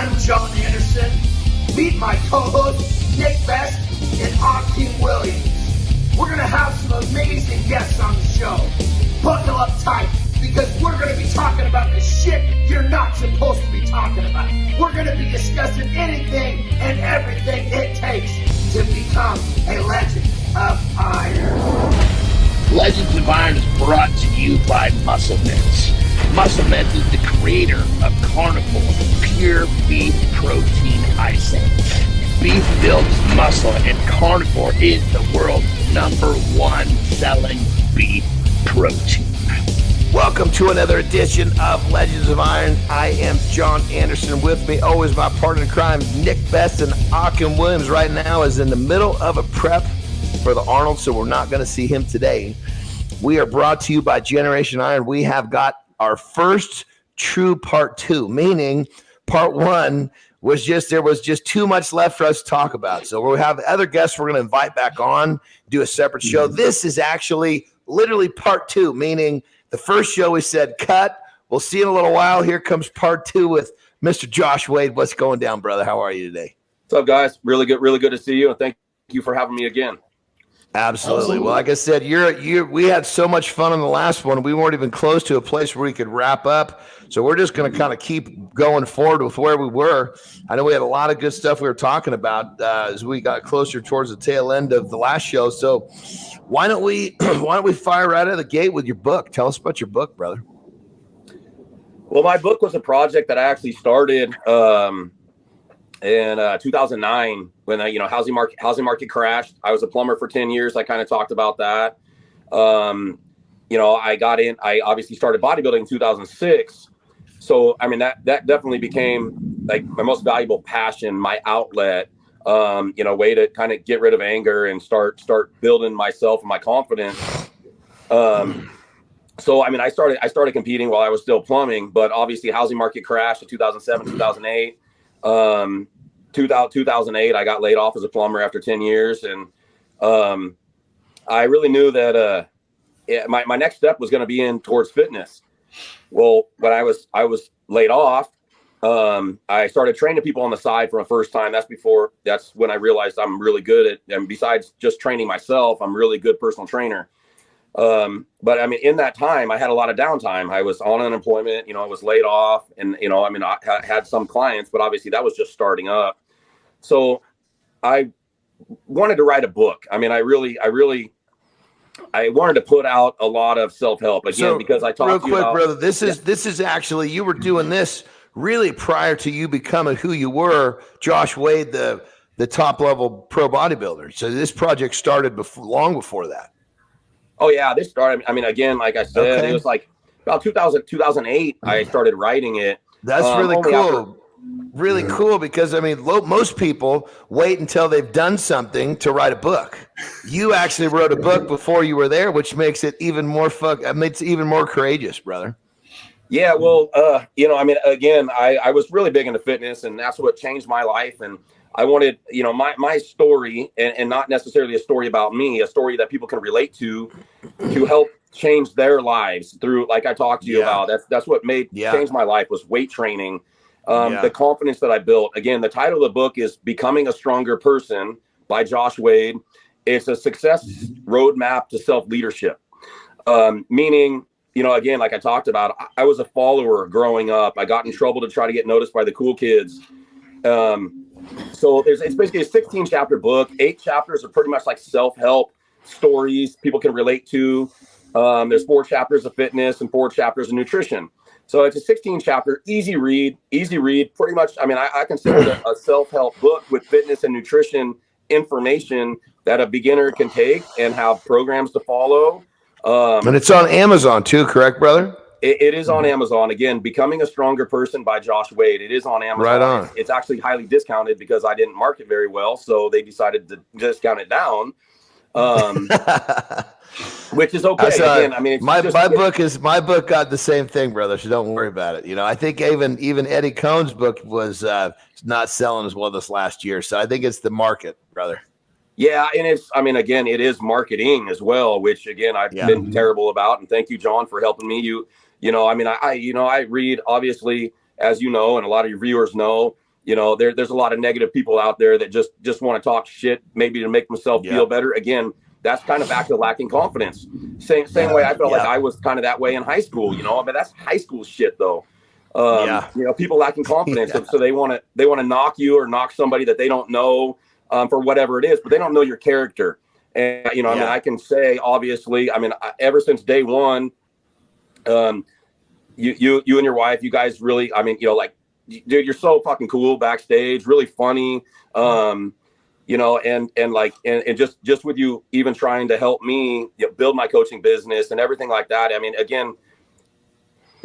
I'm Jon Andersen. Meet my co-hosts, Nick Best and Akim Williams. We're going to have some amazing guests on the show. Buckle up tight, because we're going to be talking about the shit you're not supposed to be talking about. We're going to be discussing anything and everything it takes to become a Legend of Iron. Legends of Iron is brought to you by MuscleMeds. MuscleMeds is the creator of Carnivore Pure Beef Protein Icing. Beef builds muscle, and Carnivore is the world's #1 selling beef protein. Welcome to another edition of Legends of Iron. I am Jon Andersen. With me, always my partner in crime, Nick Best, and Akim Williams right now is in the middle of a prep for the Arnold, so we're not going to see him today. We are brought to you by Generation Iron. We have got our first true part 2, meaning part 1 was there was just too much left for us to talk about. So we'll have other guests we're going to invite back on, do a separate show. This is actually literally part 2, meaning the first show we said cut. We'll see in a little while. Here comes part 2 with Mr. Josh Wade. What's going down, brother? How are you today? What's up, guys? Really good to see you, and thank you for having me again. Absolutely. Well, like I said, we had so much fun on the last one. We weren't even close to a place where we could wrap up. So we're just going to kind of keep going forward with where we were. I know we had a lot of good stuff we were talking about as we got closer towards the tail end of the last show. So why don't we fire right out of the gate with your book? Tell us about your book, brother. Well, my book was a project that I actually started in 2009 when housing market crashed. I was a plumber for 10 years. I kind of talked about that. I got in. I obviously started bodybuilding in 2006. So I mean that definitely became like my most valuable passion, my outlet. Way to kind of get rid of anger and start building myself and my confidence. So I mean I started competing while I was still plumbing, but obviously housing market crashed in 2007, 2008. 2008, I got laid off as a plumber after 10 years. And I really knew that my next step was going to be in towards fitness. Well, when I was laid off, I started training people on the side for the first time. That's when I realized I'm really good at, and besides just training myself, I'm a really good personal trainer. But I mean, in that time, I had a lot of downtime. I was on unemployment, I was laid off, and, I had some clients, but obviously that was just starting up. So I wanted to write a book. I mean, I wanted to put out a lot of self-help again, because I talked to you about, brother, this is actually, you were doing this really prior to you becoming who you were, Josh Wade, the top level pro bodybuilder. So this project started long before that. Oh yeah, this started, I mean, again, like I said, It was like about 2008, I started writing it. That's really cool. Really cool, because I mean, most people wait until they've done something to write a book. You actually wrote a book before you were there, which makes it even more makes it even more courageous, brother. Yeah, well, I mean, again, I was really big into fitness, and that's what changed my life. And I wanted, my story, and not necessarily a story about me, a story that people can relate to help change their lives through, like I talked to you about. That's what changed my life, was weight training. The confidence that I built. Again, the title of the book is Becoming a Stronger Person by Josh Wade. It's a success roadmap to self-leadership. Meaning, again, like I talked about, I was a follower growing up. I got in trouble to try to get noticed by the cool kids. So it's basically a 16-chapter book. 8 chapters are pretty much like self-help stories people can relate to. There's 4 chapters of fitness and 4 chapters of nutrition. So it's a 16-chapter, easy read, pretty much. I mean, I consider it a self-help book with fitness and nutrition information that a beginner can take and have programs to follow. And it's on Amazon too, correct, brother? It is on Amazon. Again, Becoming a Stronger Person by Josh Wade. It is on Amazon. Right on. It's actually highly discounted because I didn't market very well, so they decided to discount it down. Which is okay. Again, I mean, my book got the same thing, brother. So don't worry about it. I think even Eddie Cohn's book was not selling as well this last year. So I think it's the market, brother. Yeah, and it is marketing as well, which again I've been terrible about. And thank you, Jon, for helping me. I read, obviously, as you know, and a lot of your viewers know, there's a lot of negative people out there that just want to talk shit, maybe to make themselves feel better. Again, that's kind of back to lacking confidence. Same way I felt like I was kind of that way in high school, I mean, that's high school shit though. People lacking confidence. So they want to knock you or knock somebody that they don't know, for whatever it is, but they don't know your character. And, I mean, I can say, obviously, I mean, ever since day one, you and your wife, you guys really, I mean, like, dude, you're so fucking cool backstage, really funny. And just with you even trying to help me build my coaching business and everything like that. I mean, again,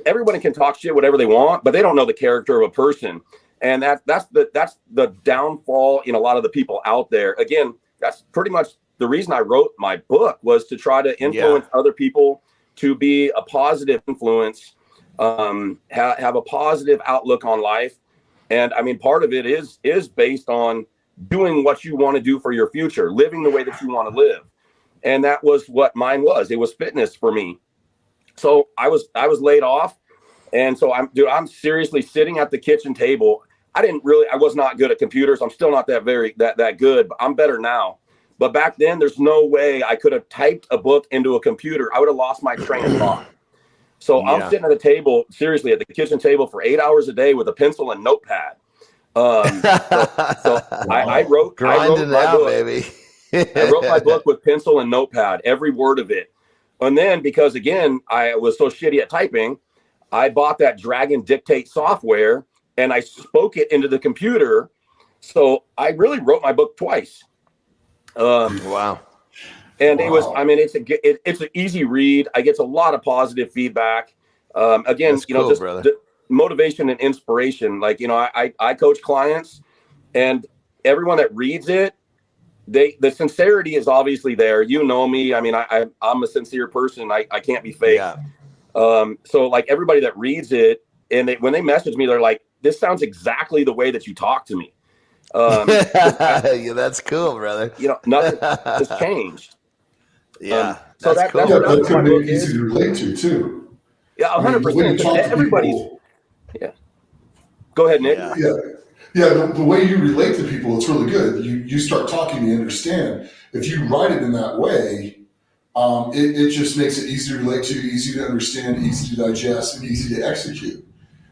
everybody can talk shit, whatever they want, but they don't know the character of a person. And that's the downfall in a lot of the people out there. Again, that's pretty much the reason I wrote my book, was to try to influence other people to be a positive influence, have a positive outlook on life. And I mean, part of it is based on doing what you want to do for your future, living the way that you want to live. And that was what mine was. It was fitness for me. So I was laid off. And so I'm seriously sitting at the kitchen table. I was not good at computers. I'm still not that good, but I'm better now. But back then, there's no way I could have typed a book into a computer. I would have lost my train of thought. So I'm sitting at the table, seriously, at the kitchen table for 8 hours a day with a pencil and notepad. I wrote my book, baby. I wrote my book with pencil and notepad, every word of it. And then, because again, I was so shitty at typing, I bought that Dragon Dictate software and I spoke it into the computer. So I really wrote my book twice. Wow. And it was, I mean, it's an easy read. I get a lot of positive feedback. Again, That's cool, just brother. Motivation and inspiration. Like, I coach clients, and everyone that reads it, the sincerity is obviously there. You know me. I mean, I'm a sincere person. I can't be fake. Yeah. So like everybody that reads it, and when they message me, they're like, this sounds exactly the way that you talk to me. Yeah, that's cool, brother. Nothing has changed. Yeah. So that's cool. That's what my book is. Easy to relate to too. Yeah, 100%. Everybody's. Yeah. Go ahead, Nick. Yeah. The way you relate to people, it's really good. You start talking, you understand. If you write it in that way, it just makes it easy to relate to, easy to understand, easy to digest, and easy to execute.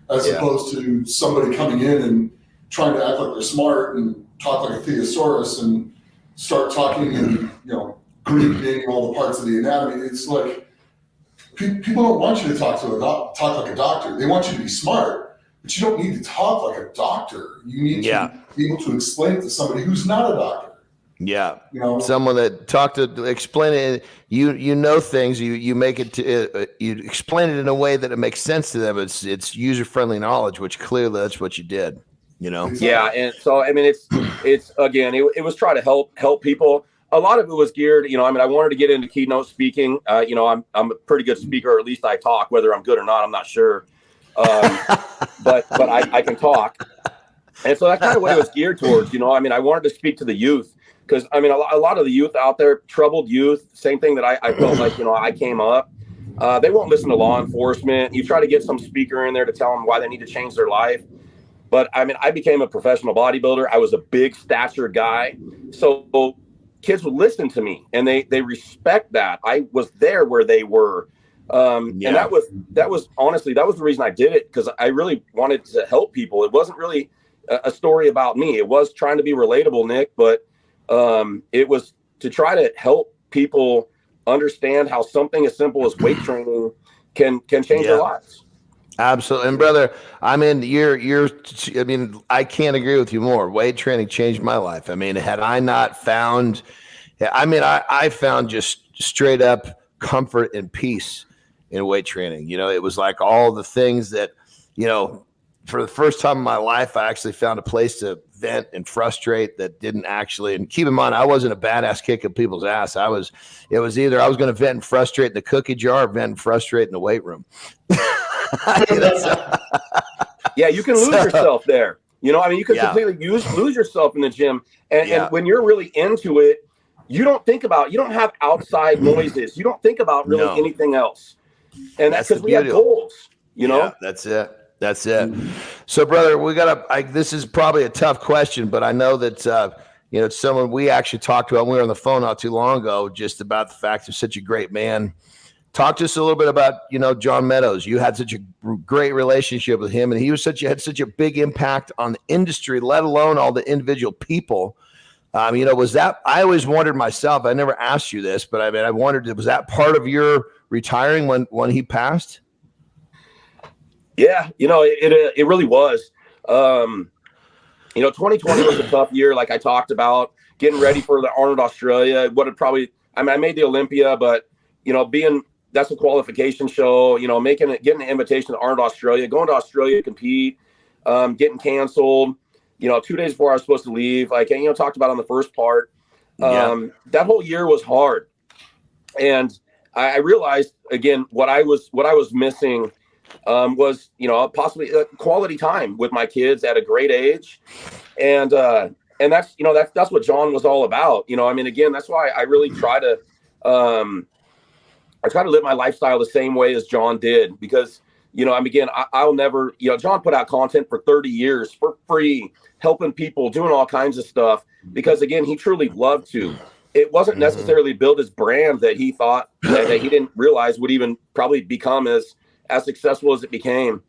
As opposed to somebody coming in and trying to act like they're smart and talk like a thesaurus and start talking in, Greek, naming all the parts of the anatomy. It's like people don't want you to talk like a doctor. They want you to be smart, but you don't need to talk like a doctor. You need to be able to explain it to somebody who's not a doctor. Yeah, someone that explain it. You know things. You make it. You explain it in a way that it makes sense to them. It's user friendly knowledge, which clearly that's what you did. Yeah, and so I mean, it's again, it was try to help people. A lot of it was geared. I mean, I wanted to get into keynote speaking. I'm a pretty good speaker, or at least I talk. Whether I'm good or not, I'm not sure. But I can talk, and so that's kind of what it was geared towards. I mean, I wanted to speak to the youth. Because, I mean, a lot of the youth out there, troubled youth, same thing that I felt like, I came up. They won't listen to law enforcement. You try to get some speaker in there to tell them why they need to change their life. But, I mean, I became a professional bodybuilder. I was a big stature guy. So kids would listen to me, and they respect that. I was there where they were. And that was honestly, that was the reason I did it, because I really wanted to help people. It wasn't really a story about me. It was trying to be relatable, Nick, but it was to try to help people understand how something as simple as weight training can change their lives. Absolutely. And brother, I mean, I can't agree with you more. Weight training changed my life. I mean, had I not found, I found just straight up comfort and peace in weight training. It was like all the things that, for the first time in my life, I actually found a place to vent and frustrate that didn't actually, and keep in mind, I wasn't a badass kicking people's ass. It was either I was going to vent and frustrate in the cookie jar or vent and frustrate in the weight room. Yeah, you can lose yourself there. You can completely lose yourself in the gym. And when you're really into it, you don't have outside noises. You don't think about really anything else. And that's because we have goals, Yeah, that's it. That's it. So, brother, this is probably a tough question, but I know that, it's someone we actually talked to when we were on the phone not too long ago, just about the fact you're such a great man. Talk to us a little bit about, Jon Meadows. You had such a great relationship with him, and he had such a big impact on the industry, let alone all the individual people. Was that, I always wondered myself, I never asked you this, but I wondered, was that part of your retiring when he passed? Yeah, it really was. 2020 was a tough year, like I talked about, getting ready for the Arnold Australia. I made the Olympia, but that's a qualification show. Getting an invitation to Arnold Australia, going to Australia to compete, getting canceled. 2 days before I was supposed to leave, like talked about on the first part. That whole year was hard, and I realized again what I was missing. Was possibly quality time with my kids at a great age, and that's what Jon was all about. Again, that's why I really try to live my lifestyle the same way as Jon did, because I'll never, Jon put out content for 30 years for free, helping people, doing all kinds of stuff, because again, he truly loved to. It wasn't necessarily build his brand that he thought that he didn't realize would even probably become as successful as it became,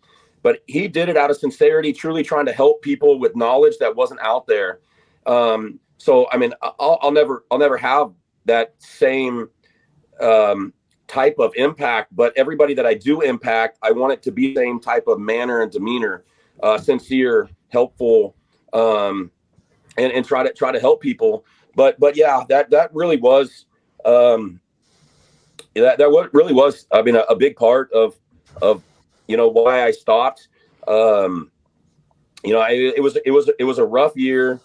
but he did it out of sincerity, truly trying to help people with knowledge that wasn't out there. So I'll never have that same type of impact, but everybody that I do impact, I want it to be the same type of manner and demeanor, sincere, helpful, and try to help people. But yeah, that really was that really was a big part of why I stopped. It was a rough year,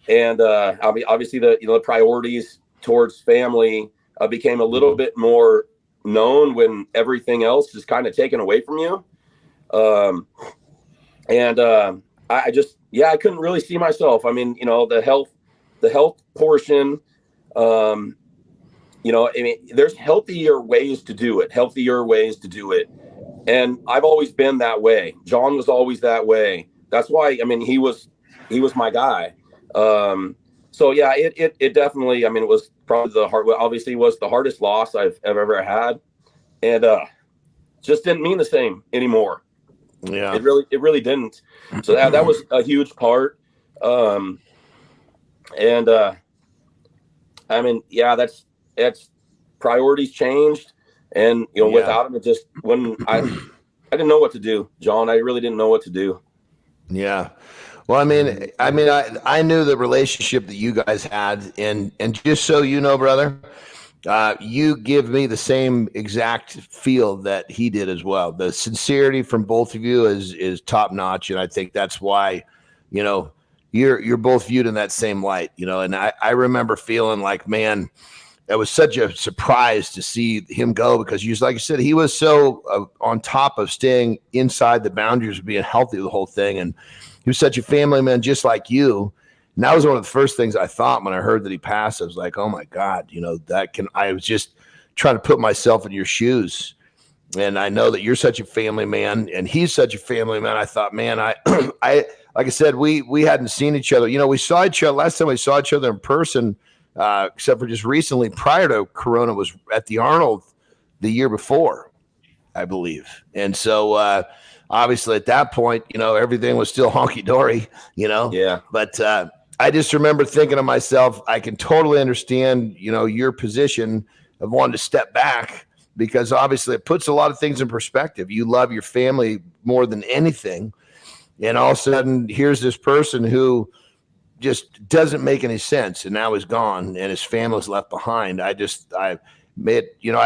and obviously the priorities towards family became a little bit more known when everything else is kind of taken away from you. I couldn't really see myself. The health portion, there's healthier ways to do it. And I've always been that way. Jon was always that way. That's why, he was my guy. So yeah, it definitely, it was probably was the hardest loss I've ever had. And, just didn't mean the same anymore. Yeah, it really didn't. So that was a huge part. That's priorities changed, and without him, it just when I didn't know what to do, Jon. I really didn't know what to do. Yeah. Well, I knew the relationship that you guys had, and just so you know, brother, you give me the same exact feel that he did as well. The sincerity from both of you is top notch, and I think that's why, you're both viewed in that same light, and I remember feeling like, man, it was such a surprise to see him go, because like you said, he was so on top of staying inside the boundaries of being healthy the whole thing. And he was such a family man, just like you. And that was one of the first things I thought when I heard that he passed. I was like, oh my God, I was just trying to put myself in your shoes. And I know that you're such a family man and he's such a family man. I thought, man, like I said, we hadn't seen each other. We saw each other last time we saw each other in person, except for just recently prior to Corona, was at the Arnold the year before, I believe. And so obviously at that point, everything was still honky dory, Yeah. But I just remember thinking to myself, I can totally understand, your position of wanting to step back, because obviously it puts a lot of things in perspective. You love your family more than anything. And all of a sudden, here's this person who just doesn't make any sense, and now is gone, and his family's left behind. I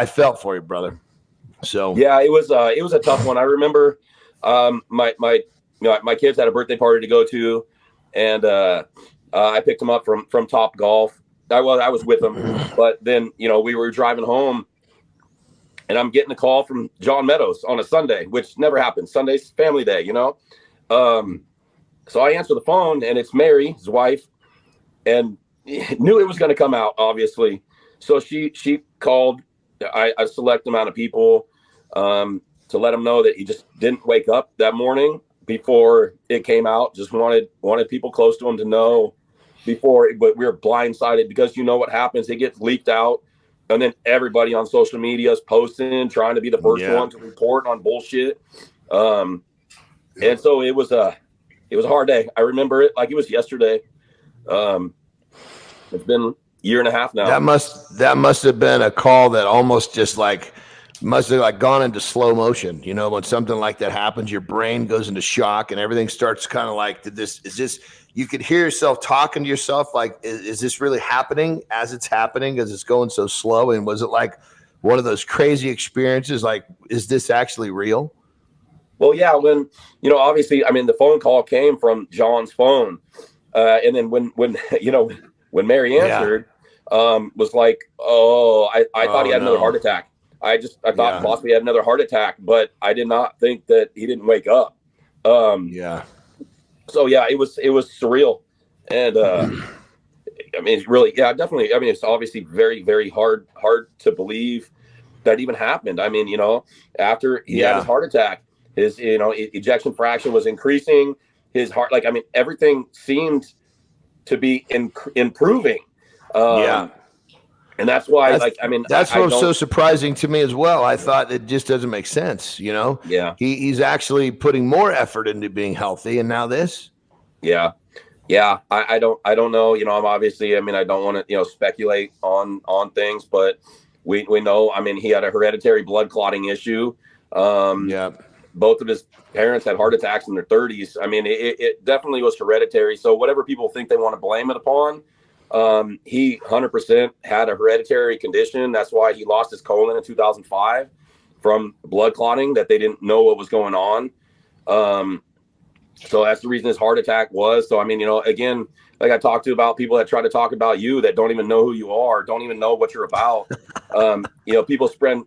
felt for you, brother. So yeah, it was a tough one. I remember my kids had a birthday party to go to, and I picked them up from Top Golf. I was with them, but then we were driving home, and I'm getting a call from Jon Meadows on a Sunday, which never happens. Sunday's family day, So I answer the phone, and it's Mary, his wife, and knew it was going to come out, obviously. So she called a select amount of people, to let him know that he just didn't wake up that morning before it came out. Just wanted people close to him to know before, but we were blindsided because you know what happens. It gets leaked out, and then everybody on social media is posting, trying to be the first one to report on bullshit. And so it was a hard day. I remember it like it was yesterday. It's been a year and a half now. That must have been a call that almost just like must have like gone into slow motion. You know, when something like that happens, your brain goes into shock and everything starts kind of like, you could hear yourself talking to yourself like, is this really happening as it's happening because it's going so slow? And was it like one of those crazy experiences? Like, is this actually real? Well, yeah, when, you know, obviously, I mean, the phone call came from John's phone. And then when Mary answered, was like, I thought he had another heart attack. I thought possibly he had another heart attack, but I did not think that he didn't wake up. So yeah, it was surreal. And, I mean, it's really, definitely. I mean, it's obviously very, very hard to believe that even happened. I mean, you know, after he had his heart attack, his, you know, ejection fraction was increasing. His heart, like, I mean, everything seemed to be improving. And that's why, that's what's so surprising to me as well. I thought it just doesn't make sense, you know? Yeah. He's actually putting more effort into being healthy, and now this. Yeah. I don't know. You know, I'm obviously, I mean, I don't want to, you know, speculate on things, but we know, I mean, he had a hereditary blood clotting issue. Both of his parents had heart attacks in their 30s. I mean, it definitely was hereditary. So whatever people think they want to blame it upon, he 100% had a hereditary condition. That's why he lost his colon in 2005 from blood clotting, that they didn't know what was going on. So that's the reason his heart attack was. So, I mean, you know, again, like I talked to about people that try to talk about you that don't even know who you are, don't even know what you're about. You know, people spreading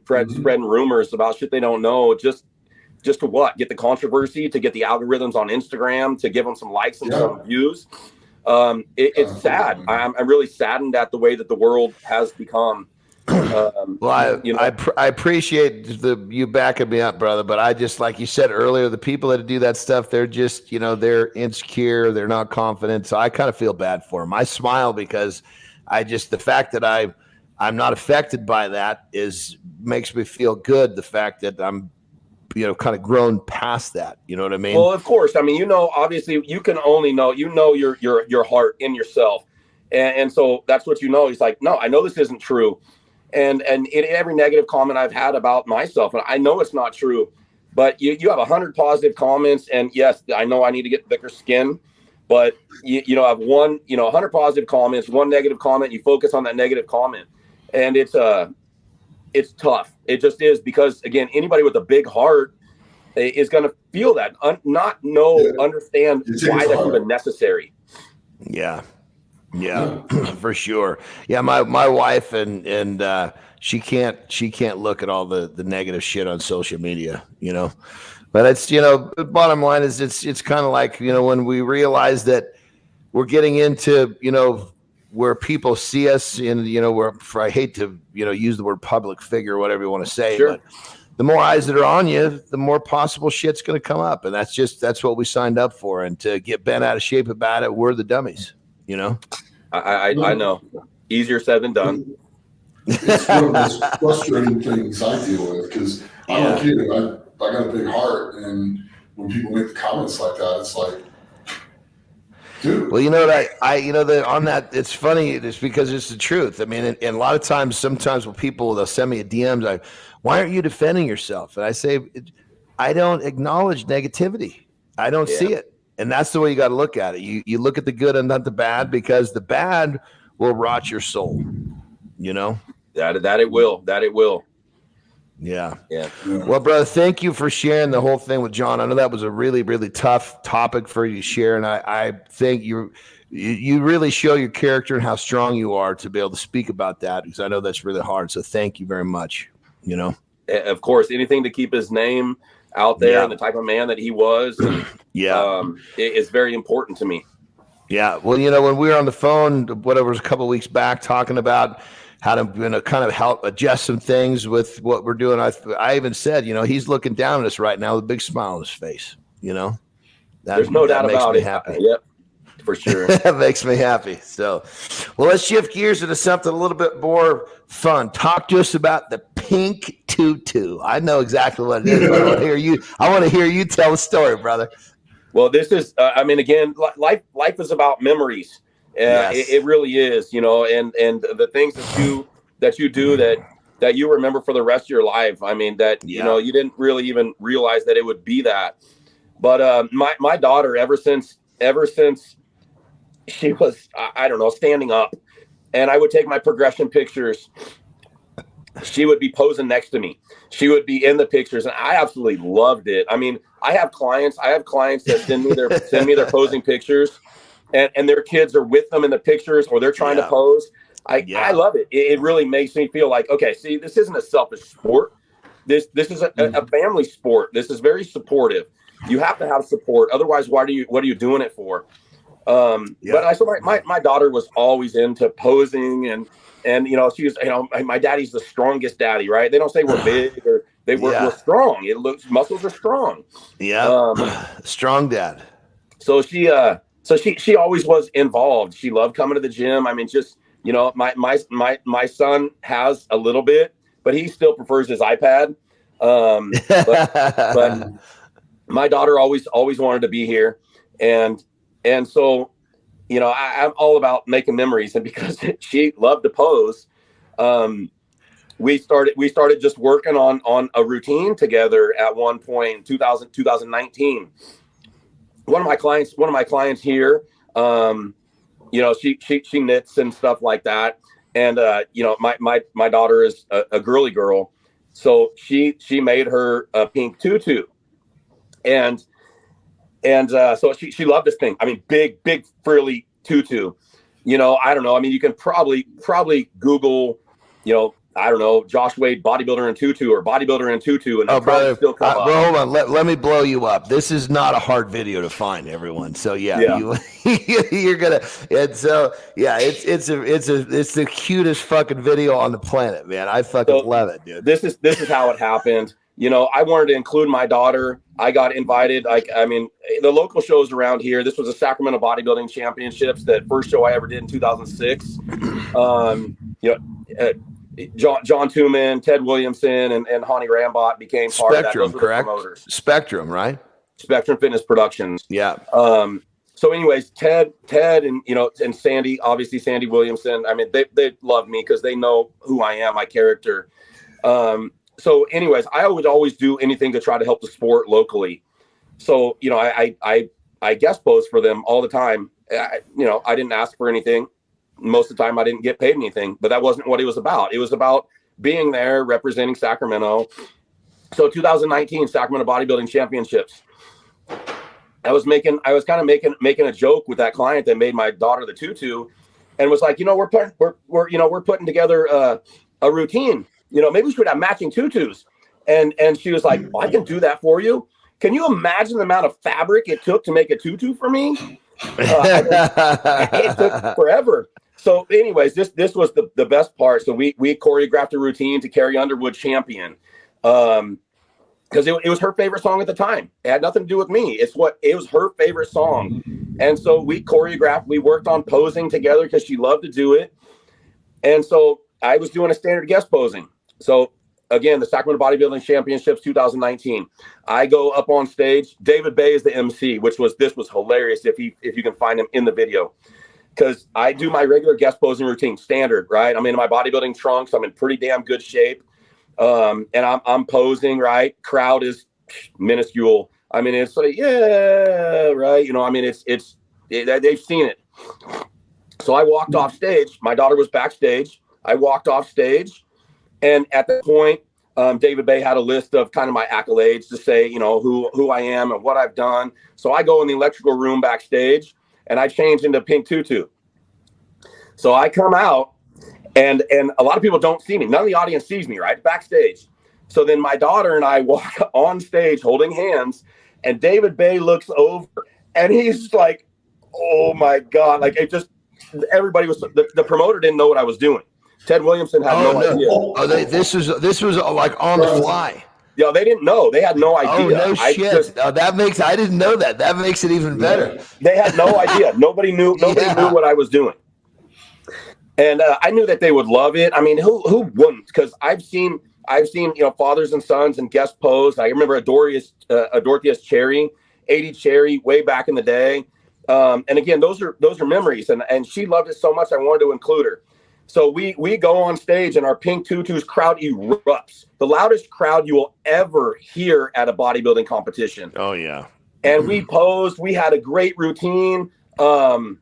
rumors about shit they don't know, just to what? Get the controversy, to get the algorithms on Instagram, to give them some likes and some views. It's sad. I'm really saddened at the way that the world has become. I appreciate you backing me up, brother. But I just, like you said earlier, the people that do that stuff, they're just, you know, they're insecure. They're not confident. So I kind of feel bad for them. I smile because the fact that I'm not affected by that makes me feel good. The fact that I'm, you know, kind of grown past that. You know what I mean? Well, of course. I mean, you know, obviously you can only know, you know, your heart in yourself. And so that's what, you know, he's like, no, I know this isn't true. And in every negative comment I've had about myself, and I know it's not true, but you have 100 positive comments. And yes, I know I need to get thicker skin, but you know, I've 100 positive comments, one negative comment, you focus on that negative comment. And it's tough. It just is, because again, anybody with a big heart is going to feel that, understand why that's even necessary. Yeah, for sure. Yeah, my wife and she can't look at all the negative shit on social media, you know. But it's, you know, the bottom line is it's kind of like, you know, when we realize that we're getting into, you know, where people see us in, you know, I hate to, you know, use the word public figure or whatever you want to say, but the more eyes that are on you, the more possible shit's going to come up. And that's what we signed up for. And to get bent out of shape about it, we're the dummies, you know? I know. Easier said than done. It's one of those frustrating things I deal with, because I'm a kid. I got a big heart. And when people make the comments like that, it's like, dude. Well, you know what, on that, it's funny. It's because it's the truth. I mean, and a lot of times, sometimes when they'll send me a DM, why aren't you defending yourself? And I say, I don't acknowledge negativity. I don't see it. And that's the way you got to look at it. You look at the good and not the bad, because the bad will rot your soul, you know? That it will. Yeah. Well, brother, thank you for sharing the whole thing with Jon. I know that was a really, really tough topic for you to share. And I think you really show your character and how strong you are to be able to speak about that, because I know that's really hard. So thank you very much. You know, of course, anything to keep his name out there and the type of man that he was. Is very important to me. Yeah. Well, you know, when we were on the phone, whatever, was a couple of weeks back talking about how to kind of help adjust some things with what we're doing. I even said, he's looking down at us right now with a big smile on his face. There's no doubt about it. Happy. Yep, for sure. That makes me happy. So, well, let's shift gears into something a little bit more fun. Talk to us about the pink tutu. I know exactly what it is. I want to hear you tell the story, brother. Well, this is, again, life is about memories. Yes. It really is, and the things that you do that you remember for the rest of your life. I mean, you didn't really even realize that it would be that. But my daughter, ever since she was, standing up, and I would take my progression pictures, she would be posing next to me. She would be in the pictures, and I absolutely loved it. I mean, I have clients that send me their posing pictures, and their kids are with them in the pictures, or they're trying to pose. I love it. It really makes me feel like, okay, see, this isn't a selfish sport. This is a family sport. This is very supportive. You have to have support. Otherwise, what are you doing it for? But my daughter was always into posing, and she was, my daddy's the strongest daddy, right? They don't say we're big or we're strong. Muscles are strong. Yeah. Strong dad. So she always was involved. She loved coming to the gym. I mean, just, my son has a little bit, but he still prefers his iPad. But my daughter always wanted to be here. And so, I'm all about making memories, and because she loved to pose, we started just working on a routine together at one point in 2019. One of my clients here, she knits and stuff like that. And, my daughter is a girly girl. So she made her a pink tutu, and so she loved this thing. I mean, big frilly tutu. I don't know. I mean, you can probably Google, I don't know, Josh Wade bodybuilder in tutu or bodybuilder in tutu, and brother, still come up. Hold on, let me blow you up. This is not a hard video to find, everyone. So you're gonna. And so it's the cutest fucking video on the planet, man. I fucking love it, dude. This is how it happened. I wanted to include my daughter. I got invited. The local shows around here. This was the Sacramento Bodybuilding Championships, that first show I ever did in 2006. John Tooman, Ted Williamson, and Hani Rambot became part of that. Those were correct? The promoters. Spectrum, right? Spectrum Fitness Productions. Yeah. So anyways, Ted and Sandy, obviously Sandy Williamson, I mean, they love me because they know who I am, my character. So anyways, I would always do anything to try to help the sport locally. So, I guest pose for them all the time. I didn't ask for anything. Most of the time I didn't get paid anything, but that wasn't what it was about. It was about being there representing Sacramento. So 2019 Sacramento Bodybuilding Championships. I was kind of making a joke with that client that made my daughter the tutu, and was like, we're putting together a routine. Maybe we should have matching tutus. And she was like, I can do that for you. Can you imagine the amount of fabric it took to make a tutu for me? It took forever. So anyways, this was the best part. So we choreographed a routine to Carrie Underwood Champion. Because it was her favorite song at the time. It had nothing to do with me. It was her favorite song. And so we worked on posing together because she loved to do it. And so I was doing a standard guest posing. So again, the Sacramento Bodybuilding Championships 2019. I go up on stage. David Bay is the MC, this was hilarious if you can find him in the video. Because I do my regular guest posing routine, standard, right? I'm in my bodybuilding trunks. I'm in pretty damn good shape. And I'm posing, right? Crowd is minuscule. I mean, it's like, yeah, right? They've seen it. So I walked off stage. My daughter was backstage. I walked off stage. And at that point, David Bay had a list of kind of my accolades to say, who I am and what I've done. So I go in the electrical room backstage, and I change into pink tutu. So I come out, and a lot of people don't see me. None of the audience sees me, right? Backstage. So then my daughter and I walk on stage holding hands, and David Bay looks over, and he's like, oh my God. Like, it just, everybody was, the promoter didn't know what I was doing. Ted Williamson had no idea. Oh, this was like on the fly. Yeah, they didn't know. They had no idea. Oh, no shit. I didn't know that. That makes it even better. They had no idea. Nobody knew. Nobody knew what I was doing. And I knew that they would love it. I mean, who wouldn't? Because I've seen fathers and sons and guest pose. I remember Adortheus Cherry, 80 Cherry, way back in the day. And again, those are memories. And she loved it so much, I wanted to include her. So we go on stage and our pink tutus crowd erupts. The loudest crowd you will ever hear at a bodybuilding competition. Oh, yeah. And we posed. We had a great routine. And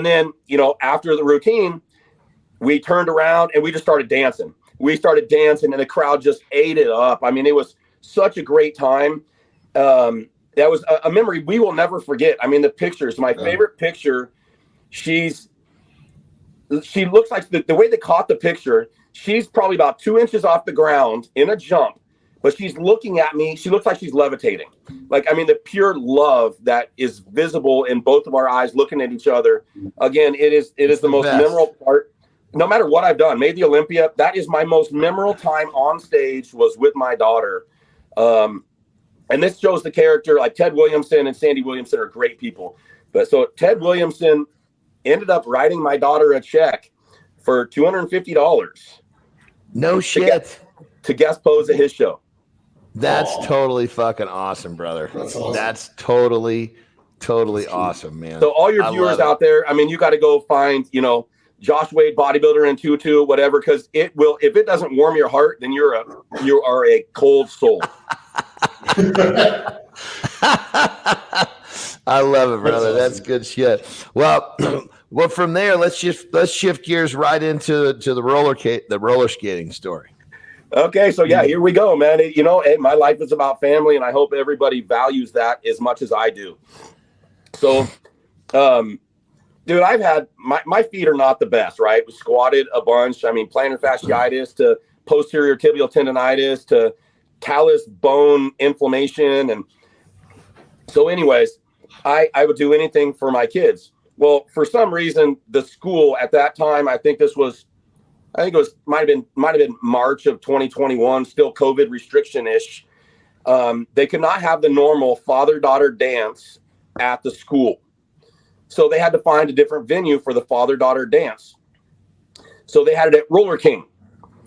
then, after the routine, we turned around and we just started dancing. We started dancing and the crowd just ate it up. I mean, it was such a great time. That was a memory we will never forget. I mean, the pictures, my favorite picture, she looks like the way they caught the picture, she's probably about 2 inches off the ground in a jump, but she's looking at me. She looks like she's levitating. Like, I mean, the pure love that is visible in both of our eyes looking at each other. Again, it is the most memorable part. No matter what I've done, made the Olympia, that is my most memorable time on stage was with my daughter. And this shows the character, like Ted Williamson and Sandy Williamson are great people. But so Ted Williamson ended up writing my daughter a check for $250. No shit. To guest pose at his show. That's totally fucking awesome, brother. That's awesome. That's totally awesome, man. So all your viewers out there, I mean, you got to go find, Josh Wade bodybuilder and tutu, whatever, because it will. If it doesn't warm your heart, then you are a cold soul. I love it, brother. That's good shit. Well, from there, let's shift gears right into the roller skating story. Okay, so yeah, here we go, man. My life is about family, and I hope everybody values that as much as I do. So, dude, I've had my feet are not the best, right? We squatted a bunch. I mean, plantar fasciitis to posterior tibial tendonitis to callus bone inflammation. And so anyways, I would do anything for my kids. Well, for some reason, the school at that time, I think it might have been March of 2021, still COVID restriction-ish. They could not have the normal father-daughter dance at the school. So they had to find a different venue for the father-daughter dance. So they had it at Roller King,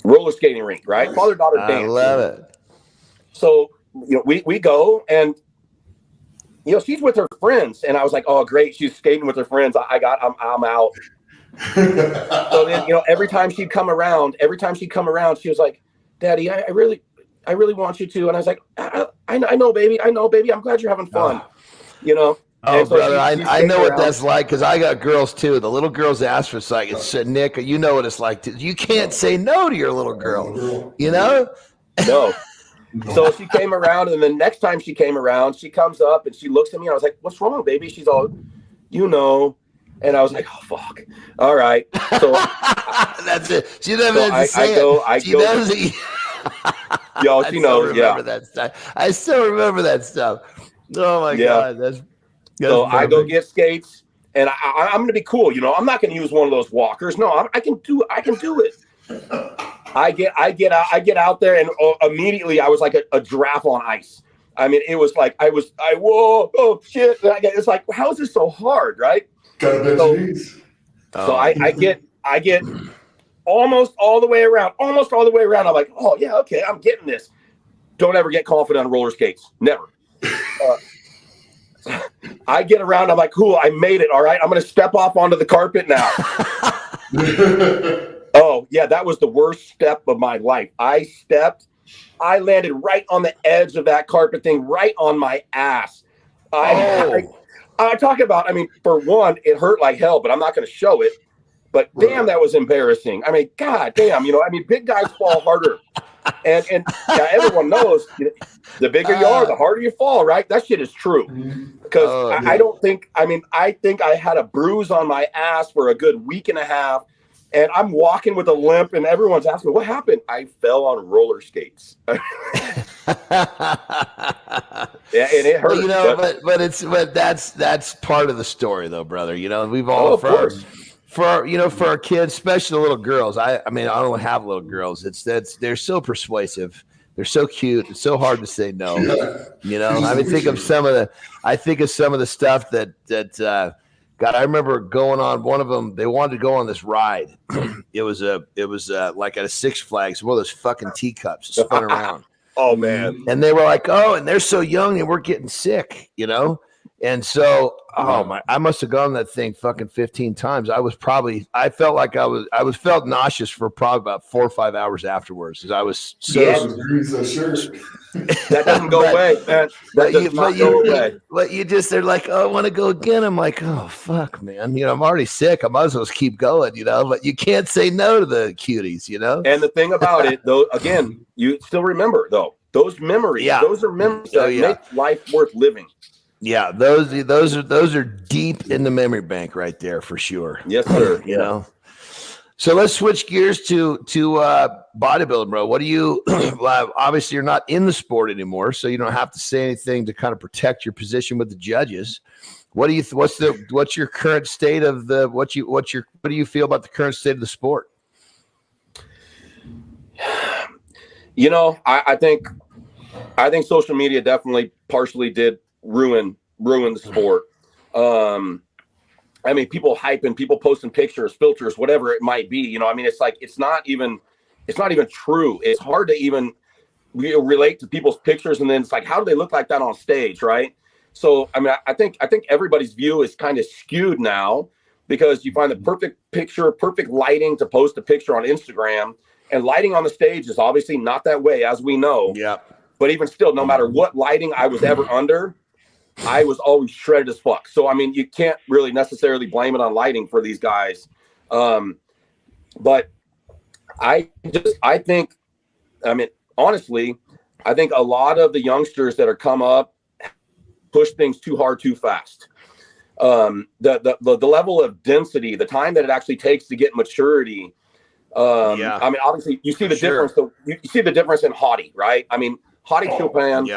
roller skating rink, right? Father-daughter dance. I love it. So, we go and, she's with her friends. And I was like, oh, great. She's skating with her friends. I'm out. So then, every time she'd come around, she was like, Daddy, I really want you to. And I was like, I know, baby. I'm glad you're having fun, Oh, so brother, I know what that's like because I got girls too. The little girls ask for seconds. Said, Nick, you know what it's like. You can't say no to your little girl, No. So she came around, and the next time she came around, she comes up and she looks at me. I was like, what's wrong, baby? She's all, And I was like, oh, fuck. All right. So that's it. She doesn't have to say it. She doesn't. Yo, she knows. Yeah. That stuff. I still remember that stuff. Oh, my God. That's so perfect. I go get skates, and I'm going to be cool. I'm not going to use one of those walkers. No, I can do it. I get out there, and immediately I was like a giraffe on ice. I mean, it was like whoa, oh shit! It's like, how is this so hard, right? Got to bend your knees. So I get almost all the way around. I'm like, oh yeah, okay, I'm getting this. Don't ever get confident on roller skates. Never. I get around. I'm like, cool, I made it. All right, I'm going to step off onto the carpet now. Oh, yeah, that was the worst step of my life. I landed right on the edge of that carpet thing, right on my ass. I talk about, for one, it hurt like hell, but I'm not going to show it. But damn, that was embarrassing. God damn, big guys fall harder. And yeah, everyone knows the bigger you are, the harder you fall, right? That shit is true. Because I think I had a bruise on my ass for a good week and a half. And I'm walking with a limp, and everyone's asking me, what happened? I fell on roller skates. Yeah, and it hurt. But that's part of the story, though, brother. We've all for for our kids, especially the little girls. I mean, I don't have little girls. They're so persuasive. They're so cute. It's so hard to say no. I mean, think of some of the stuff that God, I remember going on one of them. They wanted to go on this ride. It was like at a Six Flags, one of those fucking teacups that spun around. Oh man. And they were like, oh, and they're so young and we're getting sick, And so, I must have gone that thing fucking 15 times. I felt like I was felt nauseous for probably about 4 or 5 hours afterwards because I was so. That doesn't go away, man. That does not go away. But they're like, oh, I want to go again. I'm like, oh, fuck, man. I'm already sick. I might as well keep going, but you can't say no to the cuties, And the thing about it, though, again, you still remember, though, those memories. Yeah. Those are memories that make life worth living. Yeah, those are deep in the memory bank right there for sure. Yes, sir. So let's switch gears to bodybuilding, bro. What do you? Obviously, you're not in the sport anymore, so you don't have to say anything to kind of protect your position with the judges. What do you? What's your current state of the? What do you feel about the current state of the sport? I think social media definitely partially did ruin the sport. I mean, people hyping, people posting pictures, filters, whatever it might be. I mean, it's like it's not even true. It's hard to even relate to people's pictures, and then it's like, how do they look like that on stage, right? So, I mean, I think everybody's view is kind of skewed now because you find the perfect picture, perfect lighting to post a picture on Instagram, and lighting on the stage is obviously not that way, as we know. Yeah. But even still, no matter what lighting I was ever under, I was always shredded as fuck. So, I mean, you can't really necessarily blame it on lighting for these guys. But I think, honestly, I think a lot of the youngsters that are come up push things too hard, too fast. The level of density, the time that it actually takes to get maturity. I mean, obviously you see the difference. You see the difference in Hottie, right? I mean, Hottie Chopin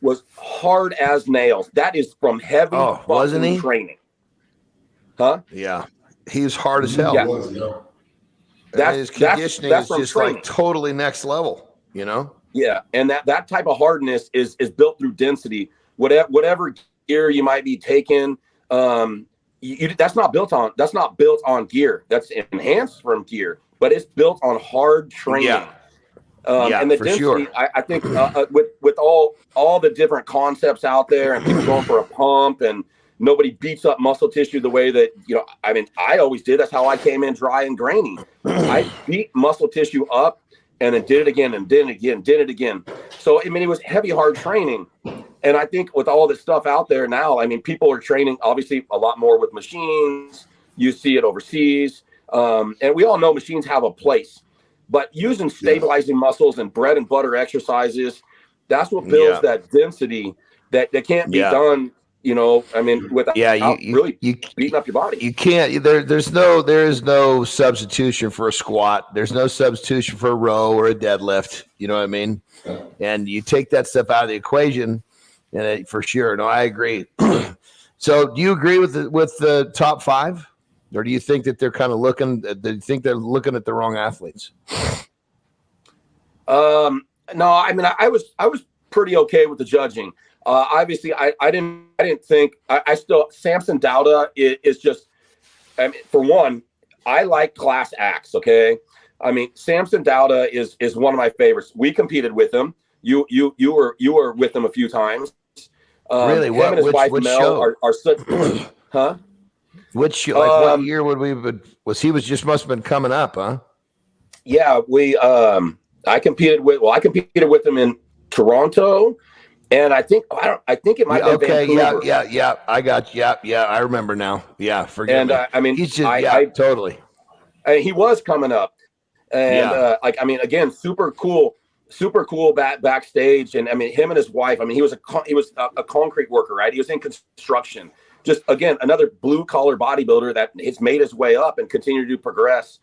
was hard as nails. That is from heavy wasn't he? Training. Huh? Yeah. He was hard as hell. Yeah. His conditioning is just training. Like totally next level, Yeah. And that type of hardness is built through density. Whatever gear you might be taking, that's not built on gear. That's enhanced from gear, but it's built on hard training. Yeah. And the density, sure. I think with all the different concepts out there and people going for a pump and nobody beats up muscle tissue the way that, I mean, I always did. That's how I came in dry and grainy. I beat muscle tissue up and then did it again and did it again. So, I mean, it was heavy, hard training. And I think with all this stuff out there now, I mean, people are training obviously a lot more with machines. You see it overseas. And we all know machines have a place. But using stabilizing muscles and bread and butter exercises, that's what builds that density that can't be done, I mean, without really beating up your body. You can't, there is no substitution for a squat. There's no substitution for a row or a deadlift. You know what I mean? And you take that stuff out of the equation, and for sure. No, I agree. So do you agree with the top five? Or do you think that they're kind of looking? Do you think they're looking at the wrong athletes? No, I mean, I was pretty okay with the judging. Obviously, I didn't think. I still Samson Dauda is just. I mean, for one, I like class acts. Okay, I mean, Samson Dauda is one of my favorites. We competed with him. You were with him a few times. Really? Him and his wife Mel are such. Huh? Which what year would we must have been coming up, huh? Yeah, I competed with him in Toronto, and I think it might have been Vancouver. Yeah, I got you. Yeah, I remember now. Yeah, forget me. I mean, he's just totally. He was coming up, and I mean, again, super cool backstage, and I mean, him and his wife. I mean, he was a concrete worker, right? He was in construction. Just, again, another blue-collar bodybuilder that has made his way up and continued to progress.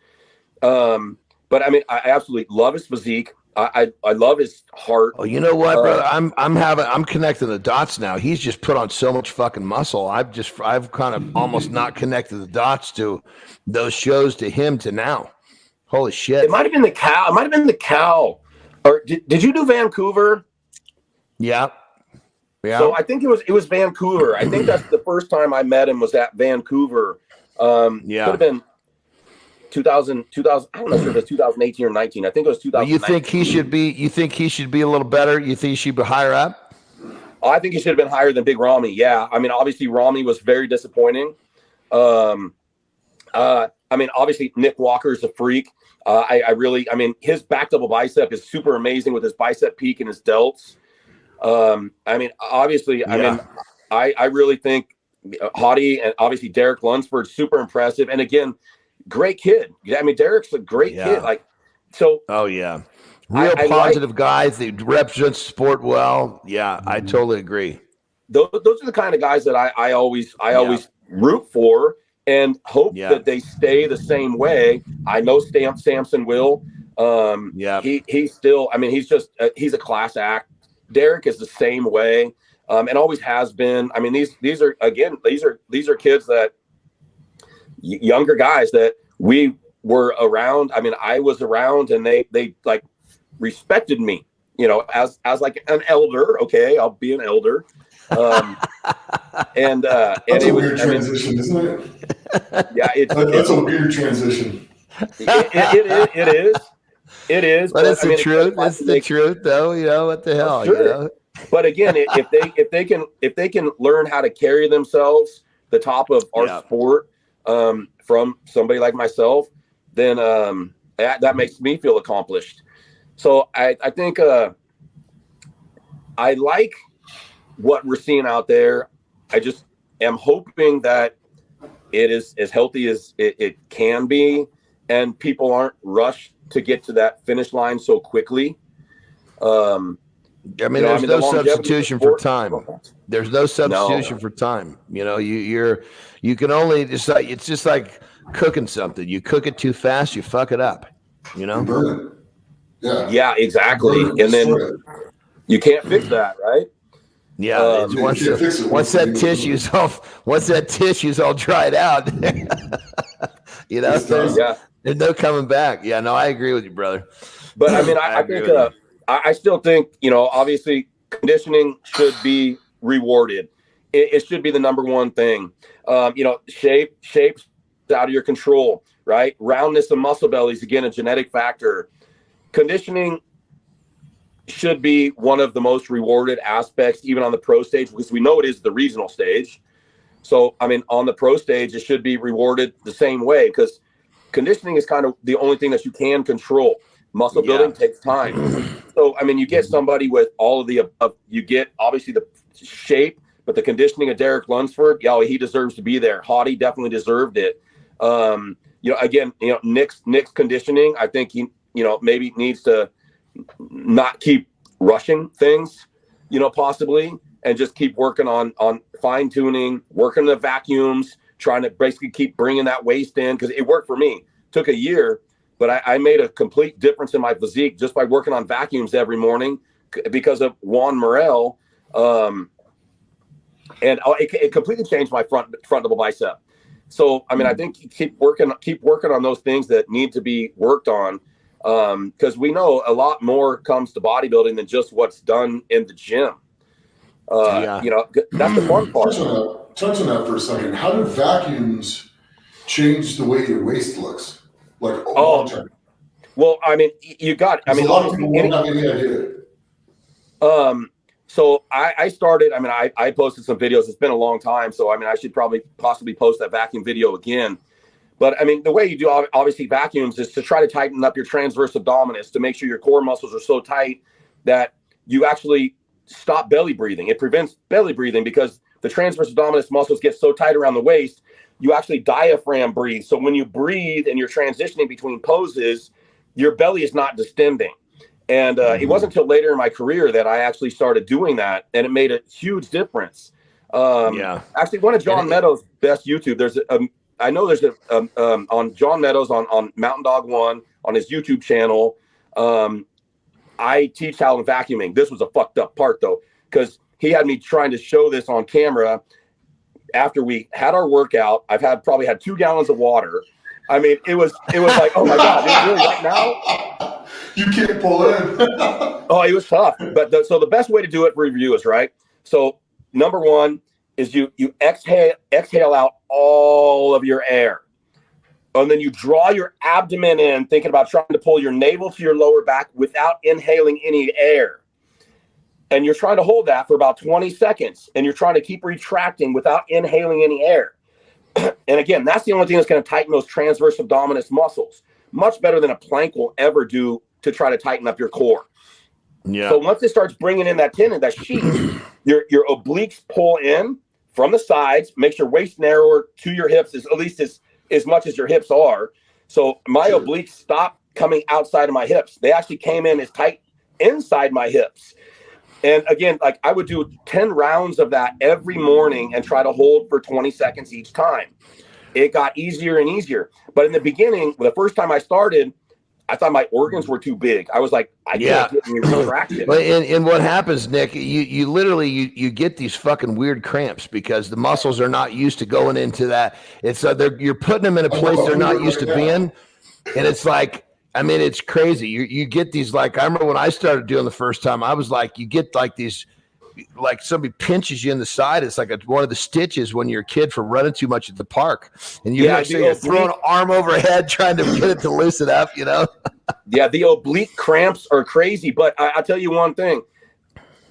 But, I mean, I absolutely love his physique. I love his heart. Oh, you know what, brother? I'm connecting the dots now. He's just put on so much fucking muscle. I've kind of almost not connected the dots to those shows to him to now. Holy shit! It might have been the cow. It might have been the cow. Or did you do Vancouver? Yeah. Yeah. So I think it was Vancouver. I think that's the first time I met him was at Vancouver. Yeah. Could have been 2000. I'm not sure if it's 2018 or 19. I think it was 2000. You think he should be? You think he should be a little better? You think he should be higher up? I think he should have been higher than Big Ramy. Yeah. I mean, obviously Ramy was very disappointing. I mean, obviously Nick Walker's a freak. I mean, his back double bicep is super amazing with his bicep peak and his delts. I mean, obviously, Yeah. I really think Hottie and obviously Derek Lunsford's super impressive. And again, great kid. I mean, Derek's a great kid. Like, so. Oh yeah. Real positive guys. They represent sport well. Yeah, I totally agree. Those are the kind of guys that I always root for and hope that they stay the same way. I know Samson will. He's still. I mean, he's just he's a class act. Derek is the same way, and always has been. I mean, these are kids that younger guys that we were around. I mean, I was around, and they like respected me, you know, as like an elder. Okay, I'll be an elder. And that's a weird transition, isn't it? Yeah, that's a weird transition. It is. But it's the truth. It's the truth, though. You know what the hell? Sure. You know? But again, if they can learn how to carry themselves, the top of our sport, from somebody like myself, then that makes me feel accomplished. So I think I like what we're seeing out there. I just am hoping that it is as healthy as it can be, and people aren't rushed to get to that finish line so quickly. I mean, there's no substitution for time. There's no substitution for time. You know, you can only decide. It's just like cooking something. You cook it too fast, you fuck it up. You know. Burn it. Yeah, exactly. And then you can't fix that, right? Yeah, once that tissue's all dried out, you know, there's no coming back. Yeah, no, I agree with you, brother. But I mean, I think I still think, you know, obviously conditioning should be rewarded. It should be the number one thing. You know, shape's out of your control, right? Roundness of muscle belly is again a genetic factor. Conditioning should be one of the most rewarded aspects, even on the pro stage, because we know it is the regional stage. So, I mean, on the pro stage, it should be rewarded the same way, because conditioning is kind of the only thing that you can control. Muscle building takes time. So, I mean, you get somebody with all of the above. You get obviously the shape, but the conditioning of Derek Lunsford, he deserves to be there. Hottie definitely deserved it. You know, again, you know, Nick's conditioning, I think he, you know, maybe needs to not keep rushing things, you know, possibly, and just keep working on fine tuning, working the vacuums, trying to basically keep bringing that waist in, because it worked for me. Took a year, but I made a complete difference in my physique just by working on vacuums every morning because of Juan Morel. And it completely changed my front double bicep. So, I mean, I think keep working on those things that need to be worked on. Because we know a lot more comes to bodybuilding than just what's done in the gym. You know, that's the fun part. Touch on that for a second. How do vacuums change the way your waist looks? Like long term? Well, I mean, you got. I mean, a lot of people won't have any idea. So I started. I mean, I posted some videos. It's been a long time, so I mean, I should possibly post that vacuum video again. But I mean, the way you do obviously vacuums is to try to tighten up your transverse abdominis to make sure your core muscles are so tight that you actually stop belly breathing. It prevents belly breathing because the transverse abdominis muscles get so tight around the waist, you actually diaphragm breathe. So when you breathe and you're transitioning between poses, your belly is not distending. And it wasn't until later in my career that I actually started doing that, and it made a huge difference. Actually, one of John Meadows' best YouTube, there's on Jon Meadows on Mountain Dog 1 on his YouTube channel. I teach Hal vacuuming. This was a fucked up part though, because he had me trying to show this on camera after we had our workout. I've probably had 2 gallons of water. I mean, it was like, oh my God, this really right now? You can't pull in. Oh, it was tough. But so the best way to do it for review is right. So number 1 is you exhale out all of your air. And then you draw your abdomen in, thinking about trying to pull your navel to your lower back without inhaling any air. And you're trying to hold that for about 20 seconds. And you're trying to keep retracting without inhaling any air. And again, that's the only thing that's going to tighten those transverse abdominis muscles. Much better than a plank will ever do to try to tighten up your core. Yeah. So once it starts bringing in that tendon, that sheath, your obliques pull in from the sides, makes your waist narrower to your hips, at least as much as your hips are. So my obliques stopped coming outside of my hips. They actually came in as tight inside my hips. And again, like I would do 10 rounds of that every morning and try to hold for 20 seconds each time. It got easier and easier. But in the beginning, the first time I started, I thought my organs were too big. I was like, I can't get any retraction. But and what happens, Nick, you literally you get these fucking weird cramps because the muscles are not used to going into that. It's you're putting them in a place they're not used to being. And it's like, I mean, it's crazy. You get these, like, I remember when I started doing the first time, I was like, you get like these, like somebody pinches you in the side. It's like one of the stitches when you're a kid from running too much at the park. And you're throwing an arm overhead trying to get it to loosen up, you know? Yeah, the oblique cramps are crazy. But I'll tell you one thing.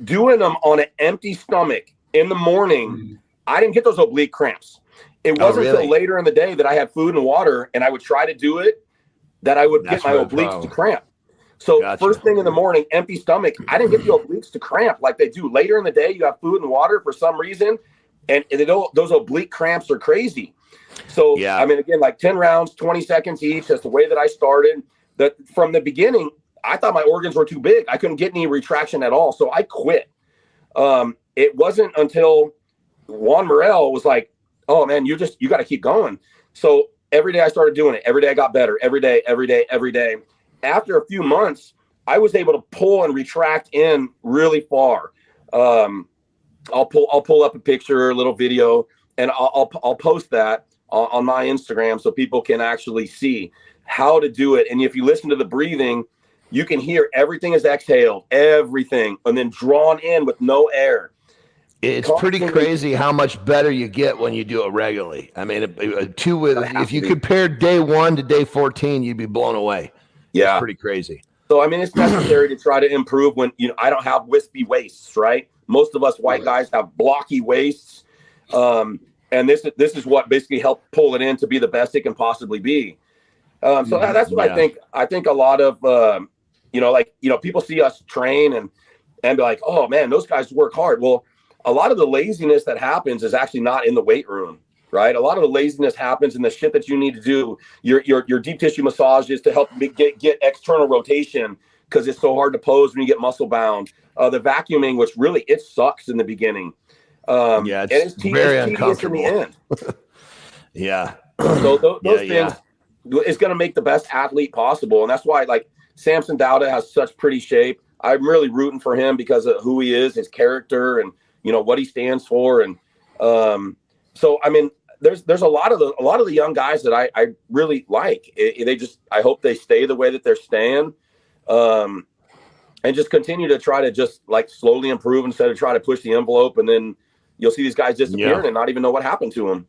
Doing them on an empty stomach in the morning, I didn't get those oblique cramps. It wasn't until later in the day that I had food and water and I would try to do it that I would get my obliques to cramp. So first thing in the morning, empty stomach, I didn't get the obliques to cramp like they do. Later in the day, you have food and water for some reason, and those oblique cramps are crazy. So, I mean, again, like 10 rounds, 20 seconds each. That's the way that I started. That from the beginning, I thought my organs were too big. I couldn't get any retraction at all. So I quit. It wasn't until Juan Morel was like, oh, man, you got to keep going. So every day I started doing it. Every day I got better. Every day. After a few months, I was able to pull and retract in really far. I'll pull up a picture, a little video, and I'll post that on my Instagram so people can actually see how to do it. And if you listen to the breathing, you can hear everything is exhaled, everything, and then drawn in with no air. It's pretty crazy how much better you get when you do it regularly. I mean, if you compare day 1 to day 14, you'd be blown away. Yeah. It's pretty crazy. So, I mean, it's necessary to try to improve when, I don't have wispy waists, right? Most of us white guys have blocky waists. And this is what basically helped pull it in to be the best it can possibly be. So that's what I think. I think a lot of, people see us train and be like, oh man, those guys work hard. Well, a lot of the laziness that happens is actually not in the weight room. Right. A lot of the laziness happens in the shit that you need to do. Your deep tissue massages to help get external rotation because it's so hard to pose when you get muscle bound. The vacuuming, which really, it sucks in the beginning. It's very uncomfortable in the end. Yeah. So those things is going to make the best athlete possible. And that's why, like, Samson Dauda has such pretty shape. I'm really rooting for him because of who he is, his character, and, what he stands for. And so, I mean, there's a lot of the young guys that I really like. I hope they stay the way that they're staying, and just continue to try to just like slowly improve instead of try to push the envelope. And then you'll see these guys disappearing and not even know what happened to them.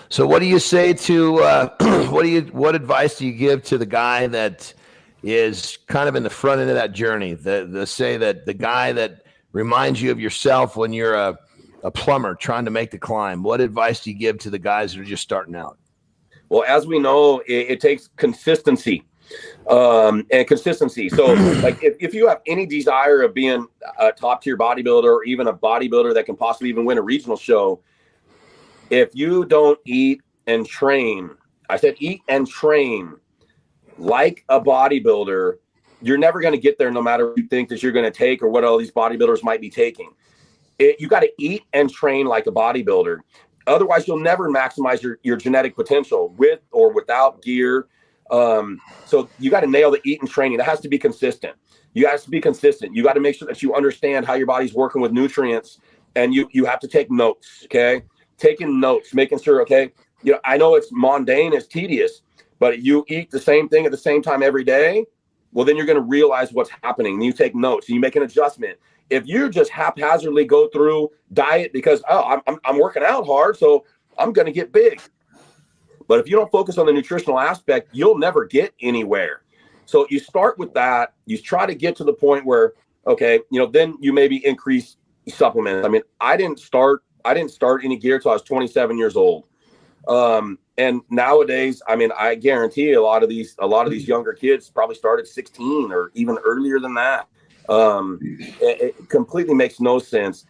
So what do you say to what advice do you give to the guy that is kind of in the front end of that journey? The guy that reminds you of yourself when you're a plumber trying to make the climb. What advice do you give to the guys that are just starting out? Well, as we know, it takes consistency and consistency. So like if you have any desire of being a top tier bodybuilder or even a bodybuilder that can possibly even win a regional show, if you don't eat and train, I said eat and train like a bodybuilder, you're never going to get there no matter what you think that you're going to take or what all these bodybuilders might be taking. You got to eat and train like a bodybuilder. Otherwise, you'll never maximize your genetic potential with or without gear. So you got to nail the eat and training. That has to be consistent. You got to be consistent. You got to make sure that you understand how your body's working with nutrients, and you have to take notes. Okay. Taking notes, making sure, okay, I know it's mundane, it's tedious, but you eat the same thing at the same time every day. Well, then you're going to realize what's happening. You take notes and you make an adjustment. If you just haphazardly go through diet because, I'm working out hard, so I'm going to get big. But if you don't focus on the nutritional aspect, you'll never get anywhere. So you start with that. You try to get to the point where, okay, then you maybe increase supplements. I mean, I didn't start any gear till I was 27 years old. And nowadays, I mean, I guarantee a lot of these younger kids probably started 16 or even earlier than that. It completely makes no sense.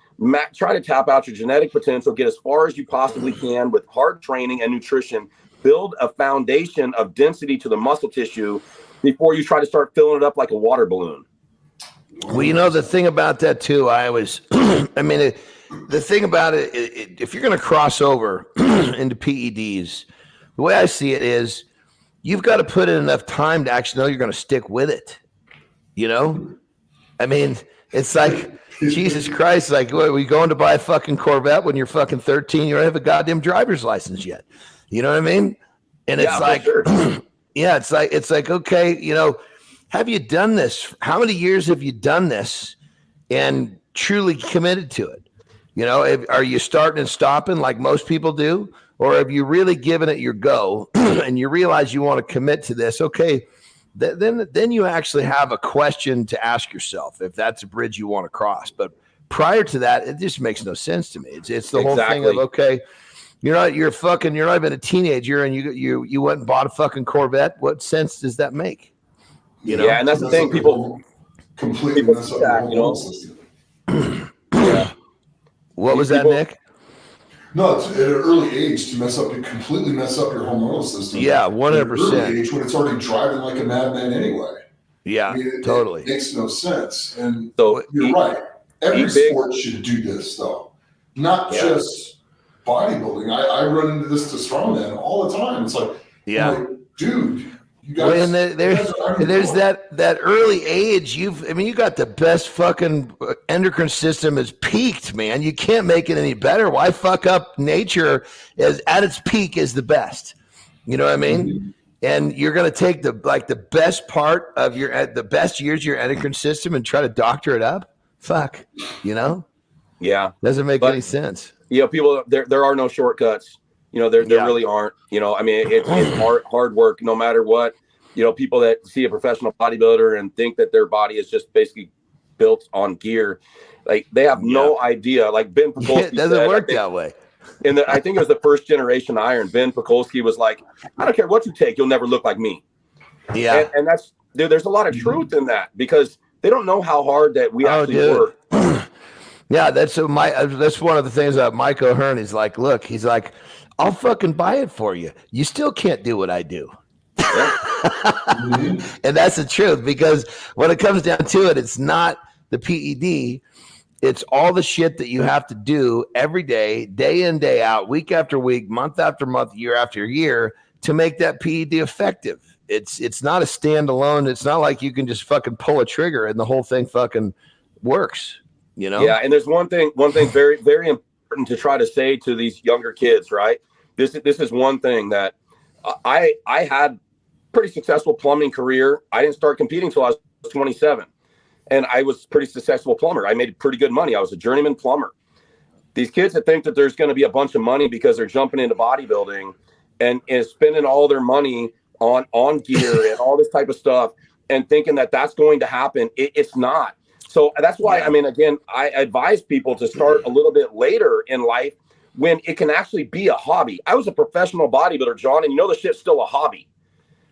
Try to tap out your genetic potential, get as far as you possibly can with hard training and nutrition, build a foundation of density to the muscle tissue before you try to start filling it up like a water balloon. Well, the thing about that too, the thing about it, if you're going to cross over into PEDs, the way I see it is you've got to put in enough time to actually know you're going to stick with it. I mean, it's like, Jesus Christ, like, what, are we going to buy a fucking Corvette when you're fucking 13? You don't have a goddamn driver's license yet. You know what I mean? And it's like, sure. Yeah, it's like, okay, have you done this? How many years have you done this and truly committed to it? Are you starting and stopping like most people do? Or have you really given it your go and you realize you want to commit to this? Okay, then you actually have a question to ask yourself if that's a bridge you want to cross. But prior to that, it just makes no sense to me. It's the whole thing of, okay, you're not even a teenager and you went and bought a fucking Corvette. What sense does that make? Yeah, and that's the thing. People completely mess up their hormonal system. Yeah. What was that, Nick? No, it's at an early age to completely mess up your hormonal system. Yeah, 100%. Early age when it's already driving like a madman anyway. Yeah, totally. It makes no sense. And so you're right. Every sport should do this, though. Not just bodybuilding. I run into this to strongman all the time. It's like, dude. There's that early age. You got the best fucking endocrine system is peaked, man. You can't make it any better. Why fuck up nature at its peak is the best. You know what I mean? Mm-hmm. And you're gonna take the best part of the best years of your endocrine system and try to doctor it up. Fuck, Yeah, doesn't make any sense. People, there are no shortcuts. There really aren't. It's hard work no matter what. People that see a professional bodybuilder and think that their body is just basically built on gear, like they have no idea. Like Ben Pakulski it doesn't work that way. I think it was the first generation iron. Ben Pakulski was like, I don't care what you take, you'll never look like me. Yeah. And that's, there's a lot of truth in that because they don't know how hard that we actually work. Yeah, that's one of the things that Mike O'Hearn is like, look, he's like, I'll fucking buy it for you. You still can't do what I do. And that's the truth, because when it comes down to it, it's not the PED. It's all the shit that you have to do every day, day in, day out, week after week, month after month, year after year to make that PED effective. It's not a standalone. It's not like you can just fucking pull a trigger and the whole thing fucking works, Yeah, and there's one thing very, very important to try to say to these younger kids, right? This is one thing that I had pretty successful plumbing career. I didn't start competing until I was 27. And I was a pretty successful plumber. I made pretty good money. I was a journeyman plumber. These kids that think that there's going to be a bunch of money because they're jumping into bodybuilding and spending all their money on gear and all this type of stuff and thinking that that's going to happen. It's not. So that's why, again, I advise people to start a little bit later in life when it can actually be a hobby. I was a professional bodybuilder, John, and the shit's still a hobby.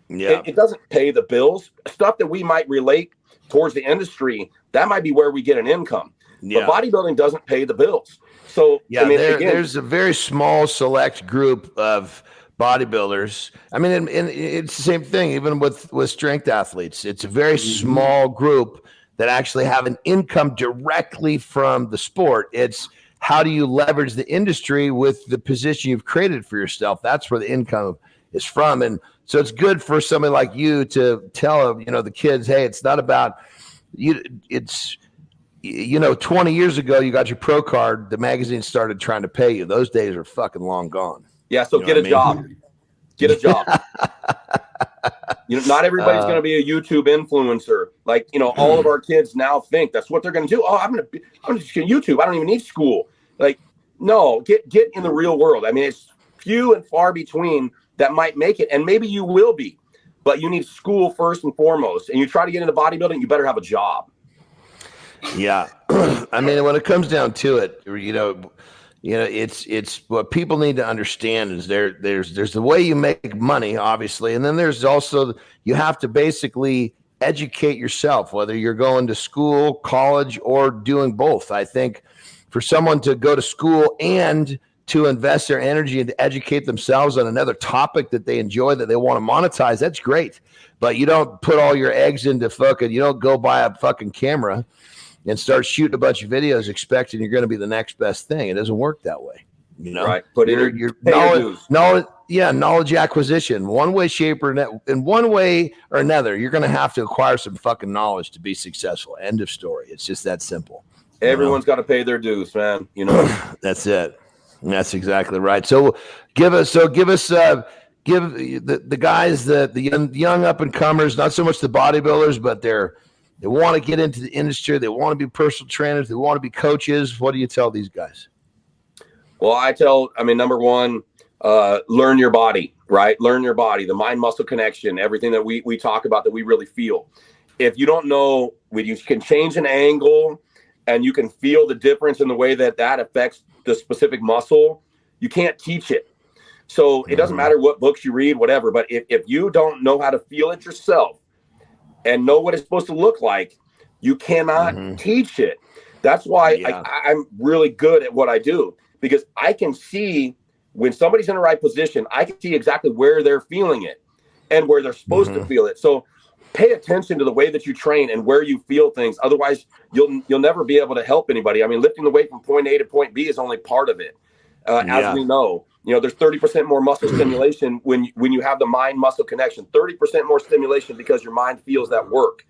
Yeah. It doesn't pay the bills. Stuff that we might relate towards the industry, that might be where we get an income. Yeah. But bodybuilding doesn't pay the bills. So there's a very small select group of bodybuilders. And it's the same thing even with strength athletes. It's a very small group that actually have an income directly from the sport. It's how do you leverage the industry with the position you've created for yourself? That's where the income is from. And so it's good for somebody like you to tell, the kids, hey, it's not about it's 20 years ago, you got your pro card, the magazine started trying to pay you. Those days are fucking long gone. Yeah, so get a job. Get a job. Not everybody's going to be a YouTube influencer. Like, all of our kids now think that's what they're going to do. Oh, I'm just going to YouTube. I don't even need school. Like, no, get in the real world. I mean, it's few and far between that might make it, and maybe you will be, but you need school first and foremost. And you try to get into bodybuilding, you better have a job. Yeah. I mean, when it comes down to it, it's what people need to understand is there's the way you make money, obviously. And then there's also, you have to basically educate yourself, whether you're going to school, college, or doing both. I think for someone to go to school and to invest their energy and to educate themselves on another topic that they enjoy, that they want to monetize, that's great. But you don't put all your eggs into you don't go buy a fucking camera and start shooting a bunch of videos expecting you're going to be the next best thing. It doesn't work that way. Right. Put in your knowledge acquisition, one way, shape, or in one way or another, you're going to have to acquire some fucking knowledge to be successful. End of story. It's just that simple. Everyone's got to pay their dues, man. That's it. That's exactly right. So give the guys, the young up and comers, not so much the bodybuilders, but they want to get into the industry. They want to be personal trainers. They want to be coaches. What do you tell these guys? Well, number one, learn your body, right? Learn your body, the mind-muscle connection, everything that we talk about that we really feel. If you don't know, you can change an angle and you can feel the difference in the way that affects the specific muscle. You can't teach it. So it doesn't matter what books you read, whatever. But if you don't know how to feel it yourself and know what it's supposed to look like, you cannot teach it. That's why I'm really good at what I do, because I can see when somebody's in the right position, I can see exactly where they're feeling it and where they're supposed to feel it. So pay attention to the way that you train and where you feel things. Otherwise, you'll never be able to help anybody. I mean, lifting the weight from point A to point B is only part of it. As we know, there's 30% more muscle stimulation when you have the mind-muscle connection, 30% more stimulation because your mind feels that work.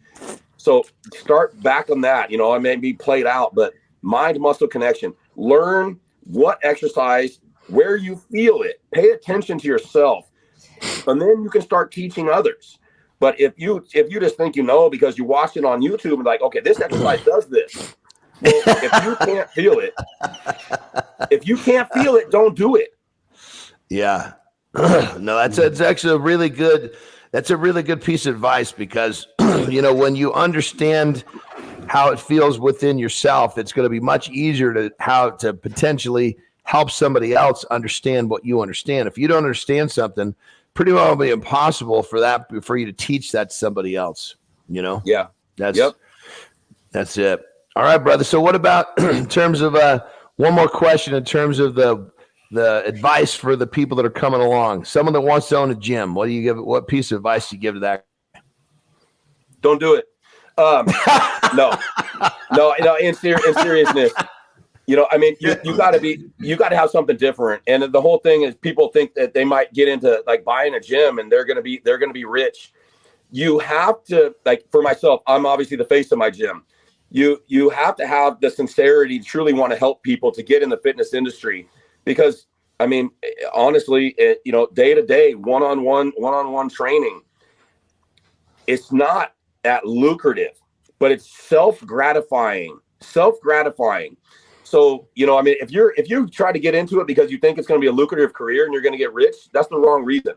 So start back on that. It may be played out, but mind-muscle connection. Learn what exercise, where you feel it. Pay attention to yourself, and then you can start teaching others. But if you just think because you watched it on YouTube and like, okay, this exercise does this. Well, if you can't feel it, don't do it. Yeah. No, that's actually a really good piece of advice, because when you understand how it feels within yourself, it's going to be much easier to potentially help somebody else understand what you understand. If you don't understand something, pretty well it'll be impossible for you to teach that to somebody else. Yeah. That's it. All right, brother. So what about in terms of one more question in terms of the advice for the people that are coming along? Someone that wants to own a gym, what piece of advice do you give to that? Don't do it. No, in seriousness, you gotta have something different. And the whole thing is, people think that they might get into like buying a gym and they're going to be rich. You have to, like, for myself, I'm obviously the face of my gym. You have to have the sincerity to truly want to help people to get in the fitness industry, because honestly, day to day, one-on-one training, it's not that lucrative, but it's self-gratifying. So, if you try to get into it because you think it's going to be a lucrative career and you're going to get rich, that's the wrong reason.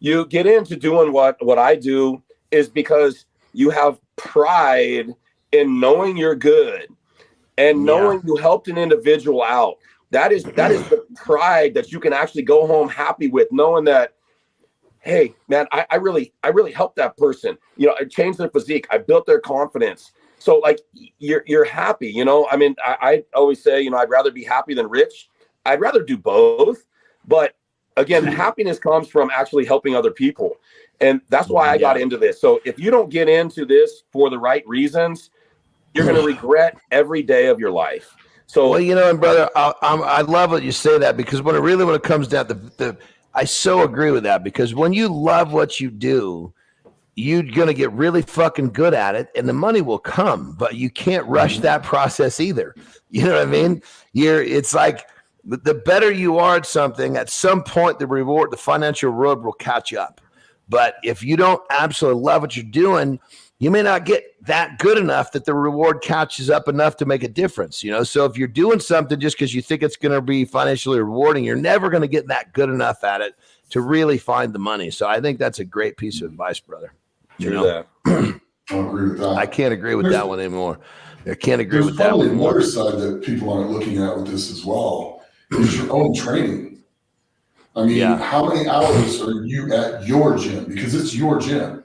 You get into doing what I do is because you have pride in knowing you're good and knowing you helped an individual out. That is the pride that you can actually go home happy with, knowing that, hey, man, I really helped that person. I changed their physique. I built their confidence. So like you're happy, I always say, I'd rather be happy than rich. I'd rather do both. But again, happiness comes from actually helping other people. And that's why I got into this. So if you don't get into this for the right reasons, you're going to regret every day of your life. So, well, and brother, I love what you say that, because when it comes down to I so agree with that, because when you love what you do, you're going to get really fucking good at it and the money will come, but you can't rush that process either. You know what I mean? It's like the better you are at something, at some point, the financial reward will catch up. But if you don't absolutely love what you're doing, you may not get that good enough that the reward catches up enough to make a difference, So if you're doing something just because you think it's going to be financially rewarding, you're never going to get that good enough at it to really find the money. So I think that's a great piece of advice, brother. That. I agree with that. I can't agree with that one anymore. I can't agree with that one another side that people aren't looking at with this as well is your own training. I mean, how many hours are you at your gym? Because it's your gym.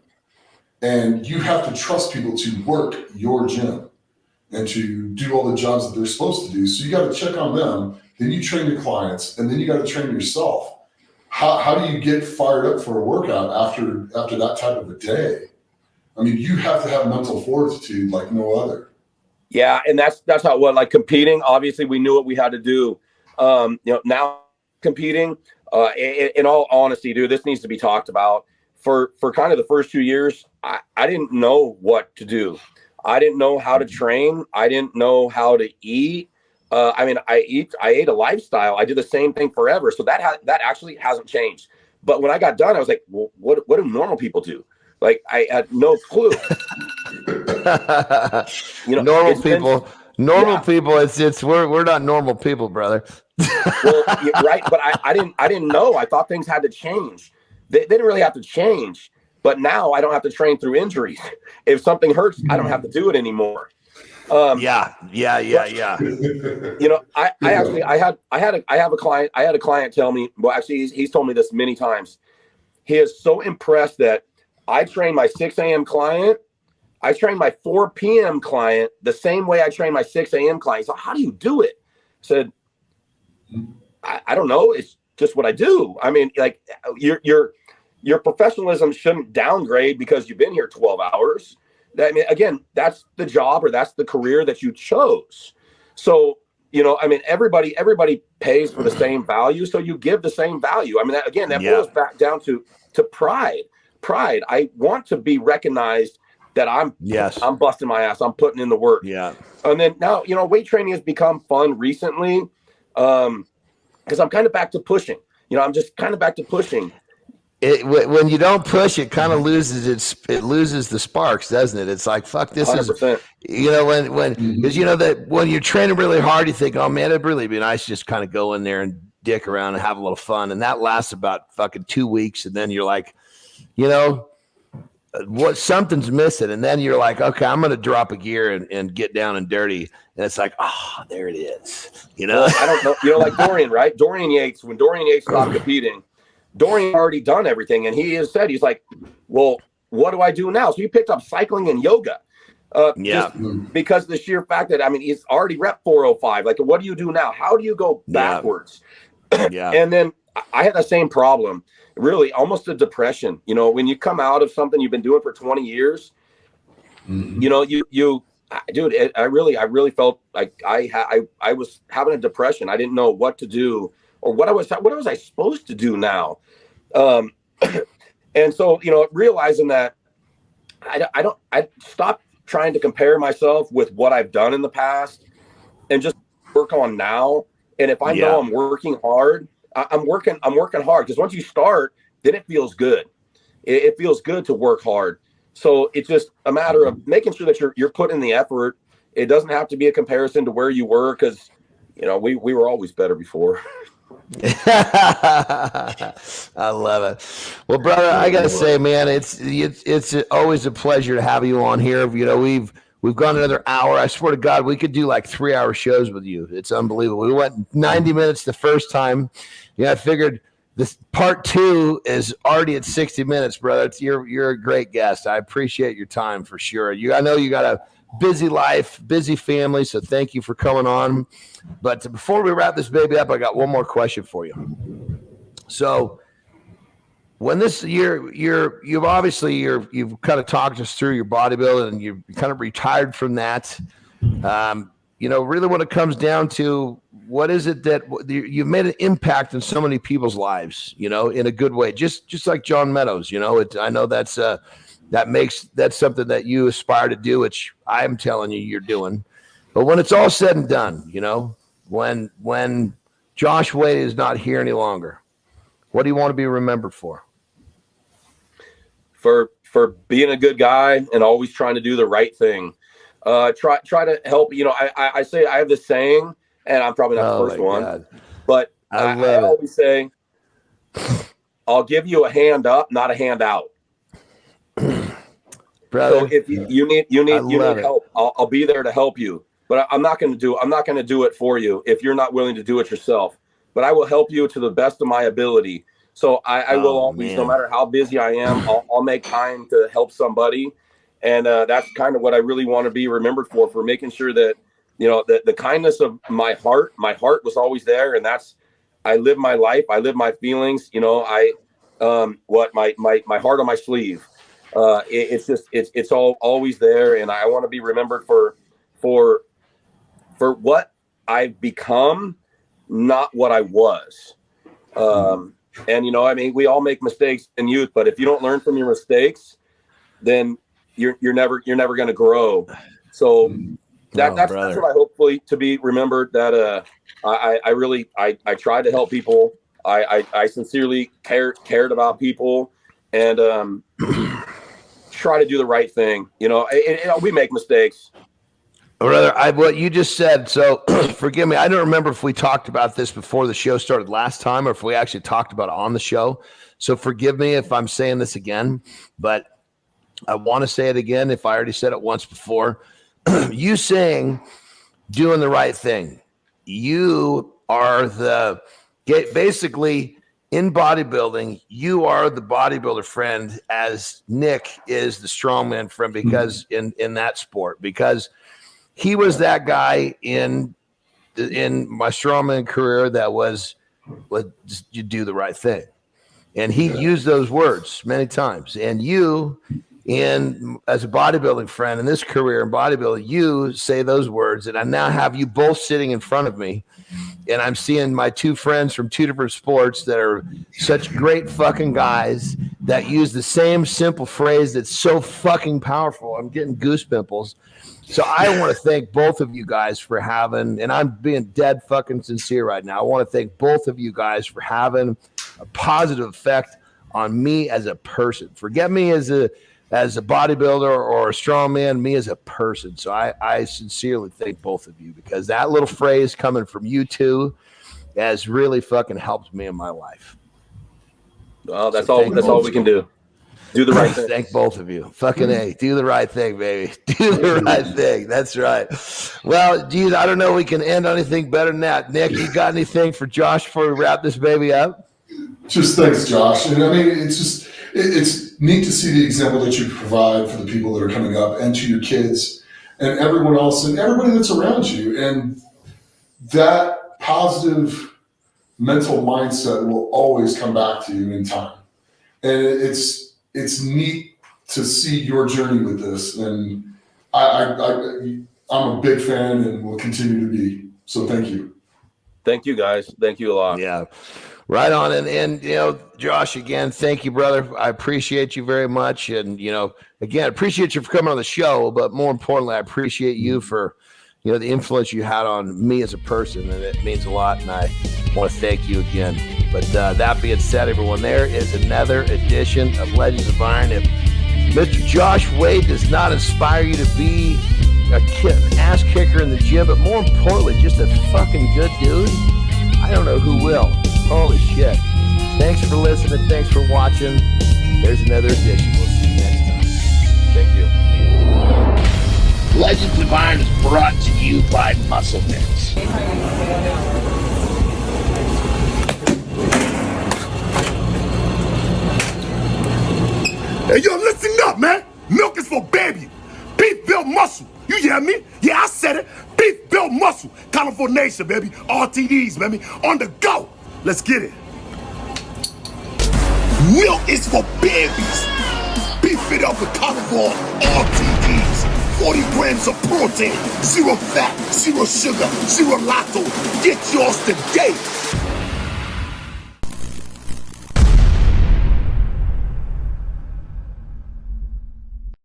And you have to trust people to work your gym and to do all the jobs that they're supposed to do. So you got to check on them. Then you train your clients, and then you got to train yourself. How do you get fired up for a workout after that type of a day? I mean, you have to have mental fortitude like no other. Yeah, and that's how like competing. Obviously, we knew what we had to do. Now competing. In all honesty, dude, this needs to be talked about. For kind of the first 2 years, I didn't know what to do. I didn't know how to train. I didn't know how to eat. I ate a lifestyle. I did the same thing forever. So that actually hasn't changed. But when I got done, I was like, well, what do normal people do? Like, I had no clue. Normal people. It's we're not normal people, brother. Well, right. But I didn't know. I thought things had to change. They didn't really have to change. But now I don't have to train through injuries. If something hurts, I don't have to do it anymore. Yeah. I have a client tell me, well, actually he's told me this many times. He is so impressed that I train my 6 a.m. client. I train my 4 p.m. client the same way I train my 6 a.m. client. So how do you do it? I said, I don't know. It's just what I do. I mean, like your professionalism shouldn't downgrade because you've been here 12 hours. I mean, again, that's the job or that's the career that you chose. So, everybody pays for the same value. So you give the same value. I mean, that boils back down to pride. I want to be recognized that I'm busting my ass. I'm putting in the work. Yeah. And then now, weight training has become fun recently because I'm kind of back to pushing. I'm just kind of back to pushing. When you don't push, it kind of loses it loses the sparks, doesn't it? It's like, fuck, this 100%. That when you're training really hard, you think, oh man, it'd really be nice to just kind of go in there and dick around and have a little fun. And that lasts about fucking 2 weeks. And then you're like, something's missing. And then you're like, okay, I'm going to drop a gear and get down and dirty. And it's like, oh, there it is. Well, I don't know. Like Dorian, right? Dorian Yates, when Dorian Yates stopped competing, Dorian already done everything. And he has said, he's like, well, what do I do now? So he picked up cycling and yoga. Just because the sheer fact that, he's already rep 405. Like, what do you do now? How do you go backwards? Yeah. And then I had the same problem, really almost a depression. When you come out of something you've been doing for 20 years, dude, I really felt like I was having a depression. I didn't know what to do or what was I supposed to do now? And so, realizing that I stopped trying to compare myself with what I've done in the past and just work on now. And if I know I'm working hard, I'm working hard, because once you start, then it feels good. It feels good to work hard. So it's just a matter of making sure that you're putting in the effort. It doesn't have to be a comparison to where you were, because we were always better before. I love it. Well, brother, I gotta say, man, it's always a pleasure to have you on here. We've gone another hour. I swear to God, we could do like 3-hour shows with you. It's unbelievable. We went 90 minutes the first time. I figured this part 2 is already at 60 minutes, brother. You're a great guest. I appreciate your time for sure. I know you got a busy life, busy family, so thank you for coming on. But before we wrap this baby up, I got one more question for you. So when this year, you've kind of talked us through your bodybuilding, and you've kind of retired from that. Really when it comes down to, what is it that you've made an impact in so many people's lives, in a good way, just like John Meadows, I know that's that's something that you aspire to do, which I'm telling you you're doing. But when it's all said and done, when Josh Wade is not here any longer, what do you want to be remembered for? For being a good guy and always trying to do the right thing. Try to help. I say, I have this saying, and I'm probably not the first one, but I always say, I'll give you a hand up, not a hand out. Brother, so if you need help, I'll be there to help you. But I'm not going to do it for you if you're not willing to do it yourself. But I will help you to the best of my ability. So I will always, no matter how busy I am, I'll make time to help somebody. And that's kind of what I really want to be remembered for making sure that, the kindness of my heart was always there. And I live my life. I live my feelings. My heart on my sleeve. It's always there. And I want to be remembered for what I've become, not what I was. And we all make mistakes in youth, but if you don't learn from your mistakes, then you're never going to grow. So that's what I hopefully to be remembered, that I tried to help people. I sincerely cared about people, and try to do the right thing. We make mistakes. Brother, what you just said, so forgive me. I don't remember if we talked about this before the show started last time or if we actually talked about it on the show. So forgive me if I'm saying this again, but I want to say it again if I already said it once before. You saying doing the right thing. You are basically in bodybuilding, you are the bodybuilder friend as Nick is the strongman friend, because in that sport, because he was that guy in my strongman career that was you do the right thing. And he used those words many times. And you, as a bodybuilding friend in this career in bodybuilding, you say those words. And I now have you both sitting in front of me. And I'm seeing my two friends from two different sports that are such great fucking guys that use the same simple phrase that's so fucking powerful. I'm getting goose pimples. So I want to thank both of you guys for having, and I'm being dead fucking sincere right now, I want to thank both of you guys for having a positive effect on me as a person. Forget me as a bodybuilder or a strongman, me as a person. So I sincerely thank both of you, because that little phrase coming from you two has really fucking helped me in my life. Well, that's all we can do. Do the right thing. Thank both of you. Fucking A. Do the right thing, baby. Do the right thing. That's right. Well, geez, I don't know. We can end on anything better than that. Nick, you got anything for Josh before we wrap this baby up? Just thanks, Josh. And I mean, it's neat to see the example that you provide for the people that are coming up and to your kids and everyone else and everybody that's around you. And that positive mental mindset will always come back to you in time. And it's neat to see your journey with this. And I'm a big fan and will continue to be. So thank you. Thank you, guys. Thank you a lot. Yeah. Right on. And Josh, again, thank you, brother. I appreciate you very much. And, again, appreciate you for coming on the show. But more importantly, I appreciate you for, the influence you had on me as a person. And it means a lot. And I want to thank you again. But that being said, everyone, there is another edition of Legends of Iron. If Mr. Josh Wade does not inspire you to be an ass kicker in the gym, but more importantly, just a fucking good dude, I don't know who will. Holy shit. Thanks for listening. Thanks for watching. There's another edition. We'll see you next time. Thank you. Legends of Iron is brought to you by MuscleMeds. Hey, yo, listen up, man. Milk is for baby. Beef built muscle. You hear me? Yeah, I said it. Beef built muscle. California, baby. RTDs, baby. On the go. Let's get it. Milk is for babies. Beef it up with carnivore RTDs. 40 grams of protein. 0 fat. 0 sugar. 0 lactose. Get yours today.